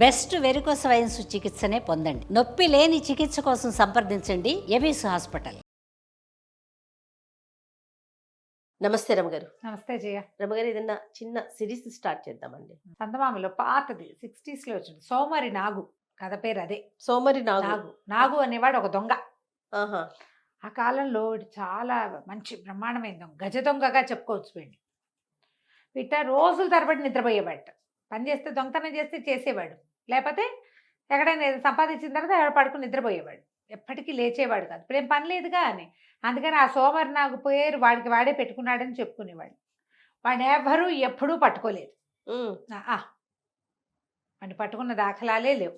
Best varicose veins చికిత్సనే పొందండి. నొప్పి లేని చికిత్స కోసం సంప్రదించండి ఎవిస్ హాస్పిటల్. నమస్తే రమగారు. నమస్తే జయ. రమగారు, ఏదన్నా చిన్న సిరీస్ స్టార్ట్ చేద్దామండి. చందమామలో పాతది 60s లో వచ్చింది. సోమరి నాగు కథ పేరు అదే. సోమరి నాగు. నాగు నాగు అనేవాడు ఒక దొంగ. ఆహా. ఆ కాలంలో వీడు చాలా మంచి బ్రహ్మాండమైన దొంగ, గజ దొంగగా చెప్పుకోవచ్చు వీడిని. వీట రోజుల తరబడి నిద్రపోయేవాడు. పని చేస్తే దొంగతనం చేస్తే చేసేవాడు, లేకపోతే ఎక్కడైనా ఏదో సంపాదించిన తర్వాత ఎవడ పడుకుని నిద్రపోయేవాడు. ఎప్పటికీ లేచేవాడు కాదు. ఇప్పుడేం పని లేదుగా అని. అందుకని ఆ సోమరి నాగు పేరు వాడికి వాడే పెట్టుకున్నాడని చెప్పుకునేవాడు. వాడిని ఎవరూ ఎప్పుడూ పట్టుకోలేదు. వాడిని పట్టుకున్న దాఖలాలే లేవు.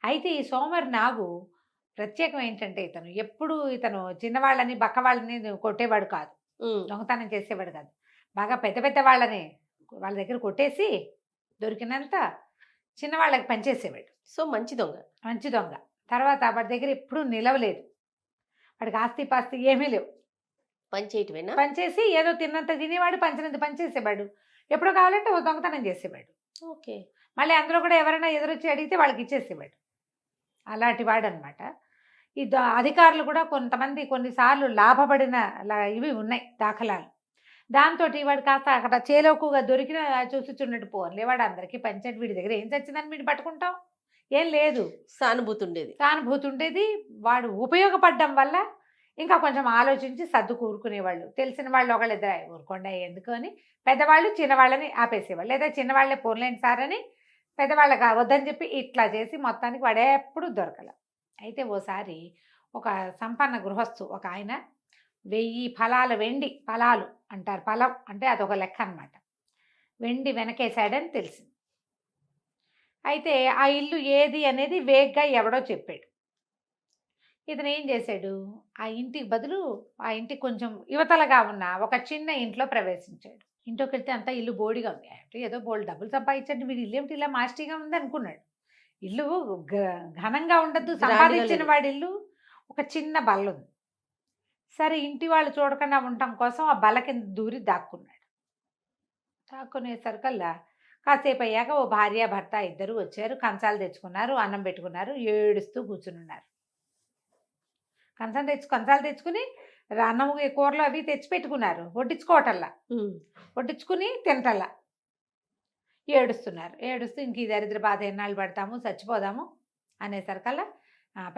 అయితే ఈ సోమరి నాగు ప్రత్యేకం ఏంటంటే ఇతను చిన్నవాళ్ళని బక్కవాళ్ళని కొట్టేవాడు కాదు, దొంగతనం చేసేవాడు కాదు. బాగా పెద్ద పెద్ద వాళ్ళని వాళ్ళ దగ్గర కొట్టేసి దొరికినంత చిన్నవాళ్ళకి పనిచేసేవాడు. సో మంచి దొంగ. మంచి దొంగ. తర్వాత వాడి దగ్గర ఎప్పుడూ నిలవలేదు. వాడికి ఆస్తి పాస్తి ఏమీ లేవు. పని చేయటమేనా? పనిచేసి ఏదో తిన్నంత తినేవాడు, పంచినంత పనిచేసేవాడు. ఎప్పుడు కావాలంటే ఓ దొంగతనం చేసేవాడు. ఓకే. మళ్ళీ అందులో కూడా ఎవరైనా ఎదురొచ్చి అడిగితే వాళ్ళకి ఇచ్చేసేవాడు. అలాంటి వాడు అనమాట. ఈ అధికారులు కూడా కొంతమంది కొన్నిసార్లు లాభపడిన ఇవి ఉన్నాయి దాఖలాలు. దాంతో వాడు కాస్త అక్కడ చేలోకుగా దొరికిన చూసిచున్నట్టు పోన్లే, వాడు అందరికీ పంచాడు, వీడి దగ్గర ఏం చచ్చిందని వీడు పట్టుకుంటాం, ఏం లేదు. సానుభూతి ఉండేది. వాడు ఉపయోగపడడం వల్ల ఇంకా కొంచెం ఆలోచించి సర్దు కూరుకునేవాళ్ళు. తెలిసిన వాళ్ళు ఒకళ్ళిద్దరు ఊరుకోండా ఎందుకు అని పెద్దవాళ్ళు చిన్నవాళ్ళని ఆపేసేవాళ్ళు, లేదా చిన్నవాళ్ళే పోన్లేండి సార్ అని పెద్దవాళ్ళకి వద్దని చెప్పి ఇట్లా చేసి మొత్తానికి వాడే ఎప్పుడు దొరకల. అయితే ఓసారి ఒక సంపన్న గృహస్థు ఒక ఆయన 1000 ఫలాల వెండి, ఫలాలు అంటారు, ఫలం అంటే అదొక లెక్క అనమాట, వెండి వెనకేశాడని తెలిసింది. అయితే ఆ ఇల్లు ఏది అనేది వేగ్గా ఎవడో చెప్పాడు. ఇతను ఏం చేశాడు, ఆ ఇంటికి బదులు ఆ ఇంటికి కొంచెం యువతలగా ఉన్న ఒక చిన్న ఇంట్లో ప్రవేశించాడు. ఇంట్లోకి వెళ్తే అంతా ఇల్లు బోడిగా ఉంది. అంటే ఏదో బోల్డ్ డబ్బులు సంపాదించండి, వీడు ఇల్లు ఏమిటి ఇలా మాస్టీగా ఉంది అనుకున్నాడు. ఇల్లు ఘనంగా ఉండద్దు, సంపాదించిన వాడి ఇల్లు. ఒక చిన్న బల్ల ఉంది. సరే ఇంటి వాళ్ళు చూడకుండా ఉండటం కోసం ఆ బల్ల కింద దూరి దాక్కున్నాడు. దాక్కునేసరికల్లా కాసేపు అయ్యాక ఓ భార్య భర్త ఇద్దరు వచ్చారు. కంచాలు తెచ్చుకున్నారు, అన్నం పెట్టుకున్నారు, ఏడుస్తూ కూర్చునున్నారు. కంచాలు తెచ్చుకుని అన్నము కూరలు అవి తెచ్చి పెట్టుకున్నారు. వడ్డించుకుని తినటల్లా ఏడుస్తూ ఇంక ఈ దరిద్ర బాధ ఎన్నాళ్ళు పడతాము, చచ్చిపోదాము అనేసరికల్లా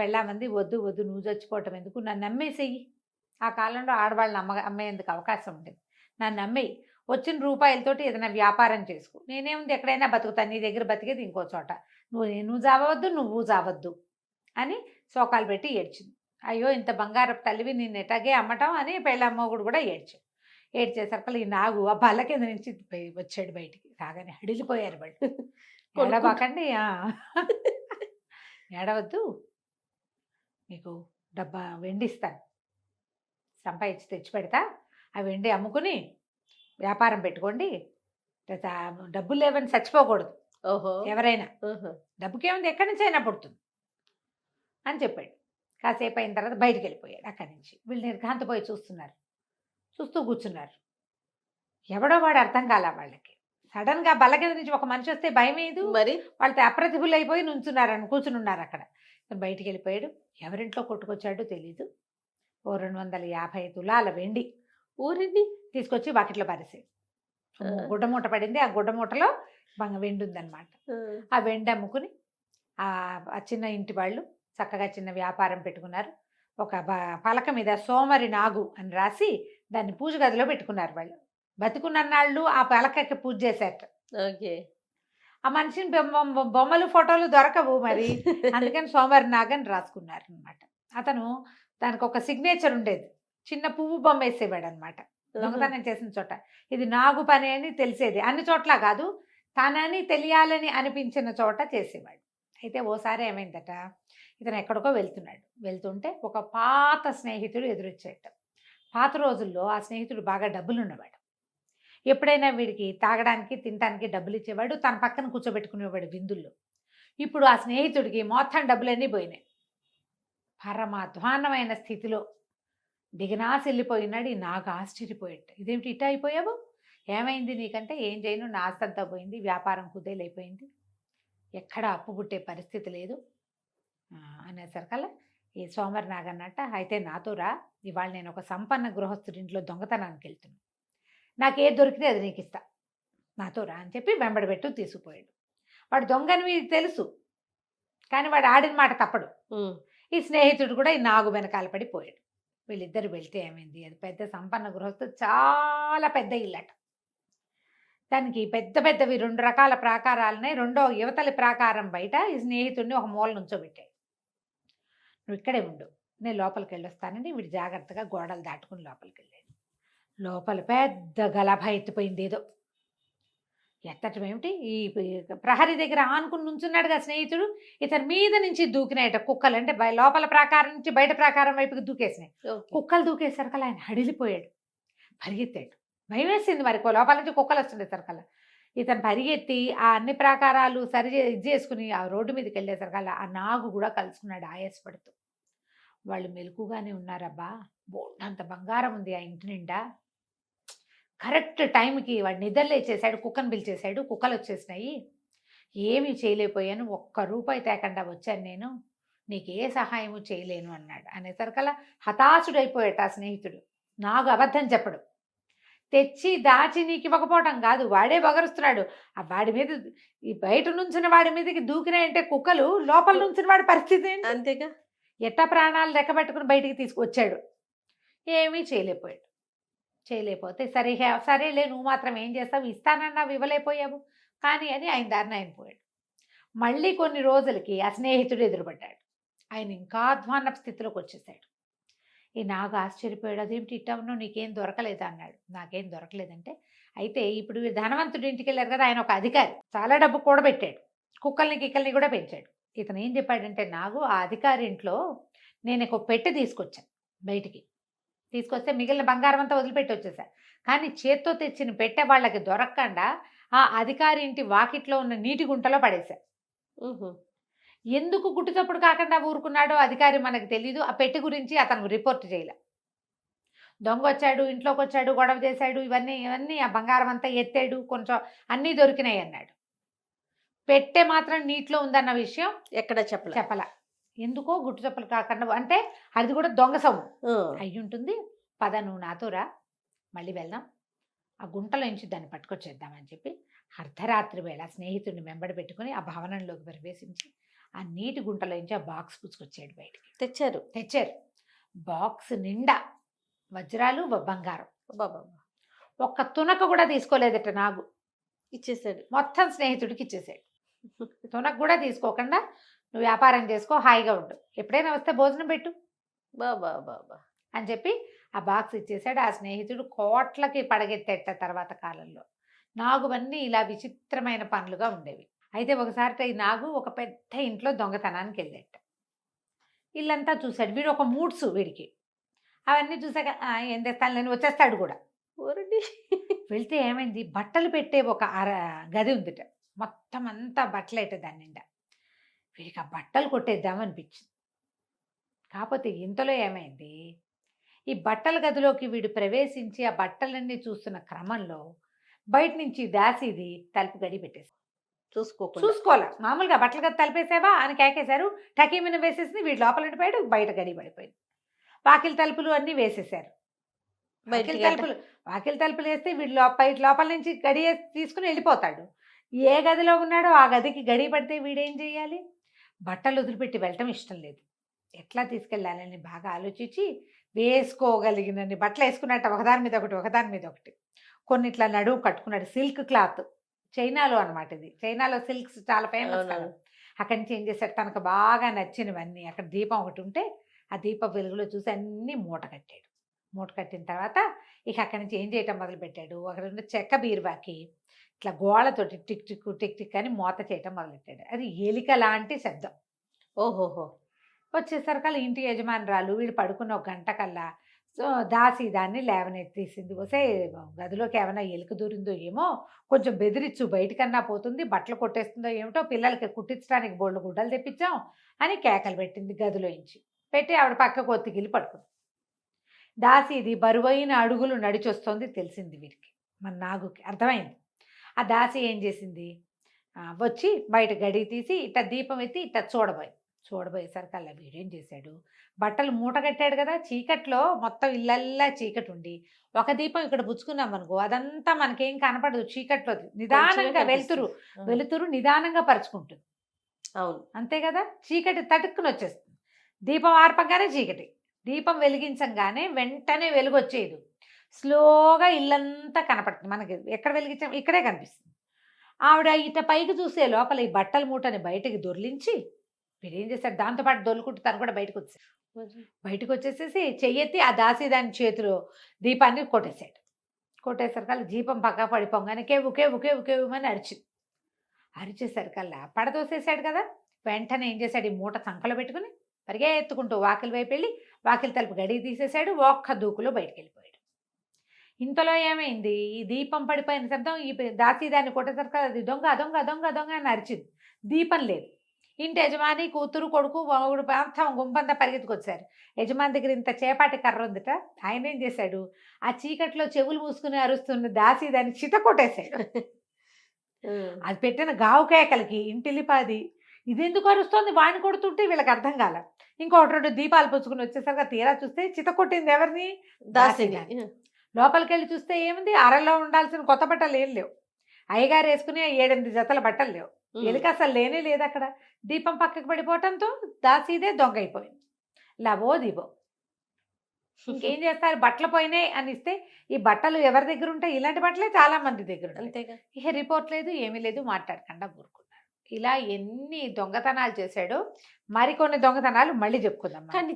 పెళ్ళామంది, వద్దు వద్దు, నువ్వు చచ్చిపోవటం ఎందుకు, నన్ను అమ్మేసేయి. ఆ కాలంలో ఆడవాళ్ళని అమ్మేందుకు అవకాశం ఉండేది. నన్ను అమ్మేయి, వచ్చిన రూపాయలతోటి ఏదైనా వ్యాపారం చేసుకో, నేనేముంది ఎక్కడైనా బతుకుతాను, నీ దగ్గర బతికేది ఇంకో చోట, నువ్వు చావవద్దు, నువ్వు చావద్దు అని శోకాలు పెట్టి ఏడ్చింది. అయ్యో ఇంత బంగారపు తల్లివి, నిన్ను ఎటాగే అమ్మటం అని పెళ్ళమ్మగుడు కూడా ఏడ్చేసరికి ఈ నాగు ఆ బల్ల కింద నుంచి వచ్చాడు బయటికి. రాగానే హడిలిపోయారు వాళ్ళు. ఏడబాకండి, ఏడవద్దు, మీకు వెండిస్తాను, సంపాదించి తెచ్చి పెడతా, ఆ వెండి అమ్ముకుని వ్యాపారం పెట్టుకోండి, డబ్బులు లేవని చచ్చిపోకూడదు. ఓహో. ఎవరైనా డబ్బుకేముంది, ఎక్కడి నుంచి అయినా పుడుతుంది అని చెప్పాడు. కాసేపు అయిన తర్వాత బయటికి వెళ్ళిపోయాడు అక్కడి నుంచి. వీళ్ళు నిర్ఘాంతపోయి చూస్తూ కూర్చున్నారు. ఎవడో వాడు అర్థం కాల వాళ్ళకి. సడన్గా బల్ల కింద నుంచి ఒక మనిషి వస్తే భయం ఏదు, మరి వాళ్ళతో అప్రతిభులు అయిపోయి కూర్చుని ఉన్నారు అక్కడ. బయటికి వెళ్ళిపోయాడు. ఎవరింట్లో కొట్టుకొచ్చాడో తెలీదు. ఓ 250 తులాల వెండి ఊరింది తీసుకొచ్చి వాకిట్లో పారేసాడు. గుడ్డమూట పడింది. ఆ గుడ్డమూటలో వెండి ఉందన్నమాట. ఆ వెండి అమ్ముకుని ఆ చిన్న ఇంటి వాళ్ళు చక్కగా చిన్న వ్యాపారం పెట్టుకున్నారు. ఒక పలక మీద సోమరి నాగు అని రాసి దాన్ని పూజ గదిలో పెట్టుకున్నారు. వాళ్ళు బతుకున్నన్నాళ్ళు ఆ పలకకి పూజ చేశారట. ఓకే. ఆ మనిషిని బొమ్మలు ఫోటోలు దొరకవు మరి, అందుకని సోమరి నాగు అని రాసుకున్నారు అనమాట. అతను దానికి ఒక సిగ్నేచర్ ఉండేది, చిన్న పువ్వు బొమ్మ వేసేవాడు అనమాట. దొంగతనం చేసిన చోట ఇది నాగు పని అని తెలిసేది. అన్ని చోట్ల కాదు, తనని తెలియాలని అనిపించిన చోట చేసేవాడు. అయితే ఓసారి ఏమైందట, ఇతను ఎక్కడికో వెళ్తుంటే ఒక పాత స్నేహితుడు ఎదురొచ్చేట. పాత రోజుల్లో ఆ స్నేహితుడు బాగా డబ్బులు ఉన్నవాడు. ఎప్పుడైనా వీడికి తాగడానికి తినడానికి డబ్బులు ఇచ్చేవాడు, తన పక్కన కూర్చోబెట్టుకునేవాడు విందుల్లో. ఇప్పుడు ఆ స్నేహితుడికి మొత్తం డబ్బులన్నీ పోయినాయి. పరమాధ్వాన్నమైన స్థితిలో దిగనాసి వెళ్ళిపోయినాడు. ఈ నాకు ఆశ్చర్యపోయేట, ఇదేమిటి ఇట్టా అయిపోయావు, ఏమైంది నీకంటే, ఏం చేయను, నా ఆస్తి అంతా పోయింది, వ్యాపారం కుదేలైపోయింది, ఎక్కడ అప్పు పుట్టే పరిస్థితి లేదు అనేసరికల్లా ఈ సోమరి నాగన్నట్ట, అయితే నాతో రా, ఇవాళ నేను ఒక సంపన్న గృహస్థుడింట్లో దొంగతనానికి వెళ్తున్నాను, నాకు ఏది దొరికితే అది నీకు ఇస్తా, నాతో రా అని చెప్పి వెంబడబెట్టు తీసుకుపోయాడు. వాడు దొంగని తెలుసు, కానీ వాడు ఆడిన మాట తప్పడు. ఈ స్నేహితుడు కూడా ఈ నాగు వెనకాల పడిపోయాడు. వీళ్ళిద్దరు వెళ్తే ఏమైంది, అది పెద్ద సంపన్న గృహస్థు, చాలా పెద్ద ఇల్లట. దానికి పెద్ద పెద్దవి 2 రకాల ప్రాకారాలున్నాయి. రెండో యువతలి ప్రాకారం బయట ఈ స్నేహితుడిని ఒక మూల నుంచోబెట్టాడు. నువ్వు ఇక్కడే ఉండు, నేను లోపలికి వెళ్ళొస్తానని వీడు జాగ్రత్తగా గోడలు దాటుకుని లోపలికి వెళ్ళాడు. లోపల పెద్ద గలభ ఎత్తిపోయింది. ఏదో ఎత్తటం ఏమిటి, ఈ ప్రహరీ దగ్గర ఆనుకుని నుంచున్నాడుగా స్నేహితుడు, ఇతని మీద నుంచి దూకినాయట కుక్కలు. అంటే లోపల ప్రాకారం నుంచి బయట ప్రాకారం వైపుకి దూకేసినాయి. కుక్కలు దూకేసరికల్లా ఆయన హడిలిపోయాడు, పరిగెత్తాడు. భయం వేసింది మరి, లోపల నుంచి కుక్కలు వస్తుండే సరికల్లా. ఇతను పరిగెత్తి ఆ అన్ని ప్రాకారాలు ఇది చేసుకుని ఆ రోడ్డు మీదకి వెళ్ళేసరికల్లా ఆ నాగు కూడా కలుసుకున్నాడు ఆయాసపడుతూ. వాళ్ళు మెలకుగానే ఉన్నారబ్బా, బోల్డంత బంగారం ఉంది ఆ ఇంటి నిండా. కరెక్ట్ టైంకి వాడు నిద్రలేచేసాడు, కుక్కను పిలిచేశాడు, కుక్కలు వచ్చేసినాయి, ఏమీ చేయలేకపోయాను, ₹1 తేకుండా వచ్చాను నేను, నీకు ఏ సహాయము చేయలేను అన్నాడు. అనేసరికల్లా హతాశుడైపోయాట ఆ స్నేహితుడు. నాగు అబద్ధం చెప్పడు, తెచ్చి దాచి నీకు ఇవ్వకపోవటం కాదు, వాడే బగరుస్తున్నాడు. ఆ వాడి మీద, ఈ బయట నుంచిన వాడి మీదకి దూకినాయంటే కుక్కలు, లోపల నుంచిన వాడి పరిస్థితి ఏంటి? అంతేగా. ఎట్టా ప్రాణాలు లెక్కబెట్టుకుని బయటికి తీసుకొచ్చాడు. ఏమీ చేయలేకపోతే సరేలే, నువ్వు మాత్రం ఏం చేస్తావు, ఇస్తానన్నావు ఇవ్వలేకపోయావు కానీ అని ఆయన దారిని ఆయన పోయాడు. మళ్ళీ కొన్ని రోజులకి ఆ స్నేహితుడు ఎదురుపడ్డాడు. ఆయన ఇంకా అధ్వాన్న స్థితిలోకి వచ్చేసాడు. ఈ నాగు ఆశ్చర్యపోయాడు, అదేమిటి ఇట్టా ఉన్నావు, నీకేం దొరకలేదా అన్నాడు. నాకేం దొరకలేదంటే, అయితే ఇప్పుడు ధనవంతుడి ఇంటికి వెళ్ళారు కదా, ఆయన ఒక అధికారి, చాలా డబ్బు కూడబెట్టాడు, కుక్కల్ని కిక్కల్ని కూడా పెంచాడు. ఇతను ఏం చెప్పాడంటే, నాగు ఆ అధికారి ఇంట్లో నేను ఒక పెట్టె తీసుకొచ్చాను, బయటికి తీసుకొస్తే మిగిలిన బంగారం అంతా వదిలిపెట్టి వచ్చేసా, కానీ చేత్తో తెచ్చిన పెట్టె వాళ్ళకి దొరకకుండా ఆ అధికారి ఇంటి వాకిట్లో ఉన్న నీటి గుంటలో పడేశా. ఎందుకు గుట్టుచప్పుడు కాకుండా ఊరుకున్నాడో అధికారి మనకు తెలీదు. ఆ పెట్టి గురించి అతను రిపోర్ట్ చేయలే. దొంగ వచ్చాడు, ఇంట్లోకి వచ్చాడు, గొడవ చేశాడు, ఇవన్నీ ఆ బంగారం అంతా ఎత్తాడు, కొంచెం అన్నీ దొరికినాయి అన్నాడు. పెట్టె మాత్రం నీటిలో ఉందన్న విషయం ఎక్కడ చెప్పలా. ఎందుకో గుట్టుచప్పులు కాకుండా, అంటే అది కూడా దొంగ సొమ్ము అయి ఉంటుంది. పద నువ్వు నాతో రా, మళ్ళీ వెళ్దాం, ఆ గుంటలో నుంచి దాన్ని పట్టుకొచ్చేద్దామని చెప్పి అర్ధరాత్రి వేళ స్నేహితుడిని వెంబడి పెట్టుకుని ఆ భవనంలోకి ప్రవేశించి ఆ నీటి గుంటలో నుంచి ఆ బాక్స్ పుచ్చుకొచ్చాడు బయటికి. తెచ్చారు. బాక్స్ నిండా వజ్రాలు, బంగారం. ఒక్క తునక కూడా తీసుకోలేదట నాగు. ఇచ్చేసాడు, మొత్తం స్నేహితుడికి ఇచ్చేసాడు. తునక కూడా తీసుకోకుండా నువ్వు వ్యాపారం చేసుకో, హాయిగా ఉండు, ఎప్పుడైనా వస్తే భోజనం పెట్టు బాబా అని చెప్పి ఆ బాక్స్ ఇచ్చేసాడు. ఆ స్నేహితుడు కోట్లకి పడగెత్తేట తర్వాత కాలంలో. నాగువన్నీ ఇలా విచిత్రమైన పనులుగా ఉండేవి. అయితే ఒకసారి ఈ నాగు ఒక పెద్ద ఇంట్లో దొంగతనానికి వెళ్ళేట. ఇల్లంతా చూశాడు. వీడు ఒక మూడ్స్ వీడికి. అవన్నీ చూసాక ఏం తెస్తాను నేను, వచ్చేస్తాడు కూడా. వెళ్తే ఏమైంది, బట్టలు పెట్టే ఒక గది ఉందిట, మొత్తం అంతా బట్టలు అయితే దాని నిండా. వీడికి ఆ బట్టలు కొట్టేద్దామనిపించింది. కాకపోతే ఇంతలో ఏమైంది, ఈ బట్టల గదిలోకి వీడు ప్రవేశించి ఆ బట్టలన్నీ చూస్తున్న క్రమంలో బయట నుంచి దాసిది తలుపు గడి పెట్టేసి చూసుకోలే. మామూలుగా బట్టల గది తలిపేసావా అని కేకేశారు, టకీమిన వేసేసింది. వీడు లోపల ఉండిపోయాడు, బయట గడి పడిపోయింది. వాకిలి తలుపులు అన్నీ వేసేసారు. వాకిలి తలుపులు వేస్తే వీడు లోపల నుంచి గడి తీసుకుని వెళ్ళిపోతాడు. ఏ గదిలో ఉన్నాడో ఆ గదికి గడి పడితే వీడేం చేయాలి? బట్టలు వదిలిపెట్టి వెళ్ళటం ఇష్టం లేదు. ఎట్లా తీసుకెళ్ళాలని బాగా ఆలోచించి వేసుకోగలిగినన్ని బట్టలు వేసుకున్నట్టు ఒకదాని మీద ఒకటి కొన్ని ఇట్లా నడువు కట్టుకున్నాడు. సిల్క్ క్లాత్, చైనాలో అనమాట. ఇది చైనాలో సిల్క్స్ చాలా ఫేమస్ కదా. అక్కడి నుంచి ఏం చేశాడు, తనకు బాగా నచ్చినవన్నీ, అక్కడ దీపం ఒకటి ఉంటే ఆ దీప వెలుగులో చూసి అన్నీ మూట కట్టిన తర్వాత ఇక అక్కడి నుంచి ఏం చేయటం మొదలుపెట్టాడు, అక్కడ ఉన్న చెక్క బీరువాకి ఇట్లా గోళ్ళతోటి టిక్ టిక్ టిక్ టిక్ అని మూత చేయటం మొదలెట్టాడు. అది ఎలిక లాంటి శబ్దం. ఓహోహో. వచ్చేసరికల్లా ఇంటి యజమానురాలు వీడు పడుకున్న 1 గంట కల్లా దాసి దాన్ని లేవనెత్తేసింది. వస్తే గదిలోకి ఏమైనా ఎలుక దూరిందో ఏమో, కొంచెం బెదిరించు, బయటకన్నా పోతుంది, బట్టలు కొట్టేస్తుందో ఏమిటో, పిల్లలకి కుట్టించడానికి బోళ్ళు గుడ్డలు తెప్పించాం అని కేకలు పెట్టింది గదిలోంచి. పెట్టి ఆవిడ పక్కకు ఒత్తిగిలి పడుకుంది. దాసిది బరువైన అడుగులు నడిచొస్తోంది తెలిసింది వీరికి, మన నాగుకి అర్థమైంది. ఆ దాసి ఏం చేసింది, వచ్చి బయట గడి తీసి ఇట్ట దీపం ఎత్తి ఇట్ట చూడబోయేసరికి అలా వీడేం చేశాడు, బట్టలు మూట కట్టాడు కదా, చీకట్లో మొత్తం ఇల్లల్లా చీకటి ఉండి ఒక దీపం ఇక్కడ పుచ్చుకున్నాం అనుకో అదంతా మనకేం కనపడదు, చీకట్లో నిదానంగా వెలుతురు నిదానంగా పరుచుకుంటుంది. అవును, అంతే కదా, చీకటి తటుక్కుని వచ్చేస్తుంది. దీపం ఆర్పంగానే చీకటి, దీపం వెలిగించంగానే వెంటనే వెలుగు వచ్చేది. స్లోగా ఇల్లంతా కనపడుతుంది మనకి. ఎక్కడ వెలిగించాం, ఇక్కడే కనిపిస్తుంది. ఆవిడ ఇట పైకి చూసే లోపల ఈ బట్టల మూటని బయటకి దొర్లించి వీడు ఏం చేశాడు, దాంతోపాటు దొల్లుకుంటూ తను కూడా బయటకు వచ్చేసేసి చెయ్యెత్తి ఆ దాని చేతిలో దీపాన్ని కొట్టేసరికల్లా దీపం పక్క పడిపోగానే కేవు కేవు కేవు కేవుమని అరిచేసరికల్లా పడదోసేసాడు కదా. వెంటనే ఏం చేశాడు, ఈ మూట సంకలో పెట్టుకుని పరిగెత్తుకుంటూ వాకిలి వైపు వెళ్ళి వాకిలి తలుపు గడికి తీసేశాడు. ఒక్క దూకులో బయటకు వెళ్ళిపోయాడు. ఇంతలో ఏమైంది, ఈ దీపం పడిపోయిన శబ్దం ఈ దాన్ని కొట్టేసరికి అది దొంగ దొంగ దొంగ దొంగ అని అరిచింది. దీపం లేదు. ఇంటి యజమాని, కూతురు, కొడుకు, మొగుడు మొత్తం గుంపంతా పరిగెత్తుకొచ్చారు. యజమాని దగ్గర ఇంత చేపాటి కర్ర ఉందిట. ఆయన ఏం చేశాడు, ఆ చీకట్లో చెవులు మూసుకుని అరుస్తున్న దాన్ని చిత కొట్టేశాడు. అది పెట్టిన గావు కేకలకి ఇంటిల్లిపాది ఇదెందుకు అరుస్తోంది, వాడిని కొడుతుంటే వీళ్ళకి అర్థం కాల. ఇంకొకటి 2 దీపాలు పుచ్చుకుని వచ్చేసరికి తీరా చూస్తే చిత కొట్టింది ఎవరిని, దాసిని. లోపలికి వెళ్ళి చూస్తే ఏముంది, అరలో ఉండాల్సిన కొత్త బట్టలు ఏం లేవు. అయ్యగారు వేసుకుని 7-8 జతల బట్టలు లేవు. ఎలుక అసలు లేనే లేదు అక్కడ. దీపం పక్కకు పడిపోవటంతో దాసీదే దొంగ అయిపోయింది. లవో దీపం. ఇంకేం చేస్తారు, బట్టలు పోయినాయి అని ఇస్తే ఈ బట్టలు ఎవరి దగ్గర ఉంటాయి, ఇలాంటి బట్టలే చాలా మంది దగ్గర అంతేగా. ఇక రిపోర్ట్ లేదు, ఏమీ లేదు, మాట్లాడకుండా ఊరుకున్నారు. ఇలా ఎన్ని దొంగతనాలు చేశాడో మరికొన్ని దొంగతనాలు మళ్ళీ చెప్పుకుందాం. కానీ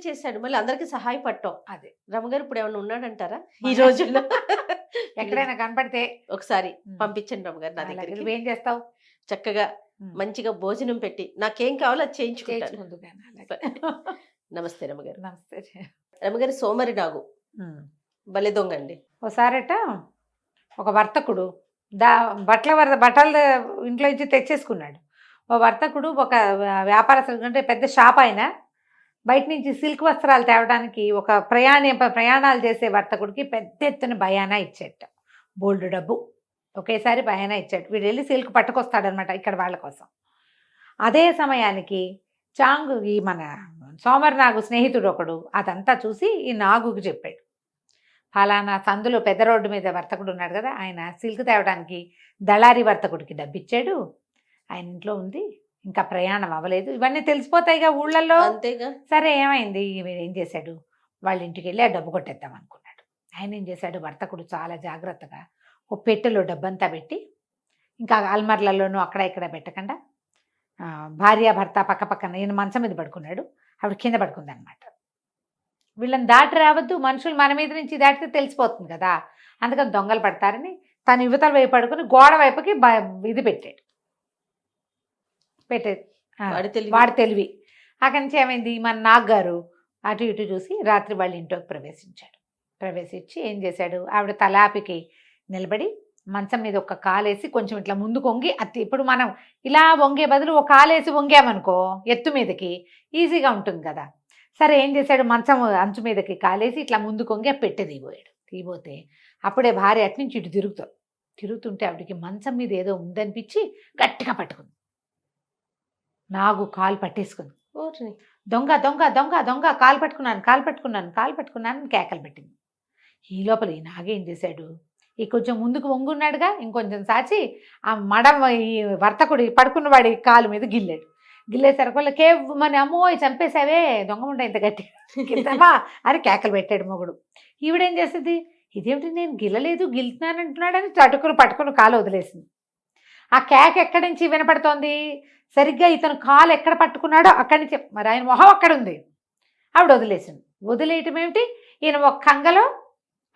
చేశాడు, మళ్ళీ అందరికి సహాయపడటం. అదే రమగారు ఇప్పుడు ఏమైనా ఉన్నాడంటారా ఈ రోజుల్లో? ఎక్కడైనా కనపడితే ఒకసారి పంపించండి రమగారు నా దగ్గర. నువ్వేం చేస్తావు, చక్కగా మంచిగా భోజనం పెట్టి నాకేం కావాలో అది చేయించుకుంటాను. నమస్తే రమగారు. నమస్తే రమగారు. సోమరి నాగు భలే దొంగ అండి. ఒకసారట ఒక వర్తకుడు బట్టలు ఇంట్లో నుంచి తెచ్చేసుకున్నాడు. ఓ వర్తకుడు ఒక వ్యాపారస్తుడు అంటే పెద్ద షాప్ అయినా బయట నుంచి సిల్క్ వస్త్రాలు తేవడానికి ఒక ప్రయాణాలు చేసే వర్తకుడికి పెద్ద ఎత్తున బయానా ఇచ్చేట, బోల్డ్ డబ్బు ఒకేసారి బయానా ఇచ్చాడు. వీడు వెళ్ళి సిల్క్ పట్టుకొస్తాడనమాట ఇక్కడ వాళ్ళ కోసం. అదే సమయానికి చాంగు ఈ మన సోమరి నాగు స్నేహితుడు ఒకడు అదంతా చూసి ఈ నాగుకి చెప్పాడు, ఫలానా సందులో పెద్ద రోడ్డు మీద వర్తకుడు ఉన్నాడు కదా, ఆయన సిల్క్ తేవడానికి దళారీ వర్తకుడికి డబ్బిచ్చాడు, ఆయన ఇంట్లో ఉంది, ఇంకా ప్రయాణం అవ్వలేదు. ఇవన్నీ తెలిసిపోతాయిగా ఊళ్ళల్లో. అంతేగా. సరే ఏమైంది, వీడు ఏం చేశాడు, వాళ్ళ ఇంటికి వెళ్ళి ఆ డబ్బు కొట్టేద్దాం అనుకున్నాడు. ఆయన ఏం చేశాడు, వర్తకుడు చాలా జాగ్రత్తగా ఓ పెట్టెలో డబ్బంతా పెట్టి, ఇంకా అల్మర్లలోనూ అక్కడ ఇక్కడ పెట్టకుండా భార్య భర్త పక్క పక్కన, ఈయన మంచం మీద పడుకున్నాడు, ఆవిడ కింద పడుకుంది అనమాట. వీళ్ళని దాటి రావద్దు, మనుషులు మన మీద నుంచి దాటితే తెలిసిపోతుంది కదా, అందుకని దొంగలు పడతారని తను యువతల వైపు పడుకుని గోడ వైపుకి ఇది పెట్టాడు. వాడి తెలివి. అక్కడి నుంచి ఏమైంది, మన నాగ్గారు అటు ఇటు చూసి రాత్రి వాళ్ళ ఇంట్లోకి ప్రవేశించి ఏం చేశాడు, ఆవిడ తలాపికి నిలబడి మంచం మీద ఒక కాలేసి కొంచెం ఇట్లా ముందు కొంగి ఇప్పుడు మనం ఇలా వంగే బదులు ఒక కాలేసి వంగామనుకో ఎత్తు మీదకి ఈజీగా ఉంటుంది కదా. సరే ఏం చేశాడు, మంచం అంచు మీదకి కాలేసి ఇట్లా ముందు కొంగి పెట్టె తీయబోతే అప్పుడే భార్య అటు నుంచి ఇటు తిరుగుతుంటే ఆవిడికి మంచం మీద ఏదో ఉందనిపించి గట్టిగా పట్టుకుంది. నాగు కాలు పట్టేసుకుంది. దొంగ దొంగ దొంగ దొంగ కాలు పట్టుకున్నాను కేకలు పెట్టింది. ఈ లోపల ఈ నాగేం చేశాడు, ఈ కొంచెం ముందుకు వంగున్నాడుగా, ఇంకొంచెం సాచి ఆ ఈ వర్తకుడి పడుకున్నవాడి కాలు మీద గిల్లేసరికి వాళ్ళ కేవ్వమని అమ్మోయ్ చంపేశావే దొంగ ఉండ ఇంత గట్టిగా అని కేకలు పెట్టాడు మొగుడు. ఈవిడేం చేస్తుంది, ఇదేమిటి నేను గిల్లుతున్నాను అంటున్నాడని చటుకులు పట్టుకుని కాలు వదిలేసింది. ఆ కేక ఎక్కడి నుంచి వినపడుతోంది, సరిగ్గా ఇతను కాలు ఎక్కడ పట్టుకున్నాడో అక్కడి నుంచి, మరి ఆయన మొహం అక్కడ ఉంది. ఆవిడ వదిలేయటం ఏమిటి, ఈయన ఒక కంగలో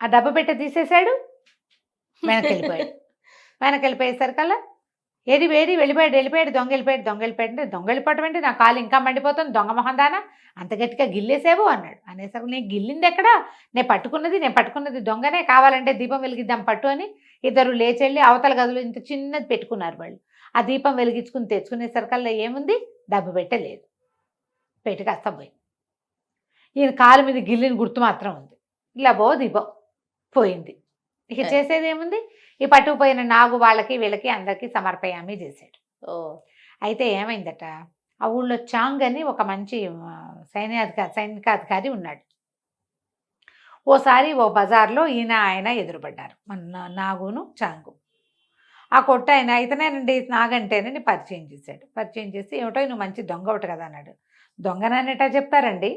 ఆ డబ్బు పెట్టె తీసేశాడు, వెనకెళ్ళిపోయేసరికల్లా వెళ్ళిపోయాడు దొంగ వెళ్ళిపోవటం అంటే నా కాలు ఇంకా మండిపోతుంది, దొంగ మొహం దానా అంత గట్టిగా గిల్లేసేవు అన్నాడు. అనేసరికి నేను గిల్లింది ఎక్కడా, నేను పట్టుకున్నది దొంగనే, కావాలంటే దీపం వెలిగిద్దాం పట్టు అని ఇద్దరు లేచెళ్ళి అవతల గదులు ఇంత చిన్నది పెట్టుకున్నారు. వాళ్ళు ఆ దీపం వెలిగించుకుని తెచ్చుకునేసరికల్లా ఏముంది, డబ్బు పెట్టలేదు, పెట్టి కాస్త పోయింది. ఈయన కాలు మీద గిల్లిన గుర్తు మాత్రం ఉంది. ఇలా దీపం పోయింది. ఇక చేసేది ఏముంది, ఈ పట్టుకుపోయిన నాగు వాళ్ళకి వీళ్ళకి అందరికీ సమర్పయామి చేశాడు. ఓ అయితే ఏమైందట, ఆ ఊళ్ళో చాంగ్ అని ఒక మంచి సైనికాధికారి ఉన్నాడు. ఓసారి ఓ బజార్లో ఆయన ఎదురుపడ్డారు, మన నాగును చాంగు. ఆ కొట్ట ఆయన ఇతనేనండి నాగంటేనని పరిచయం చేశాడు. పరిచయం చేసి ఏమిటో నువ్వు మంచి దొంగ ఒకటి కదా అన్నాడు. దొంగననేటా చెప్తారండి,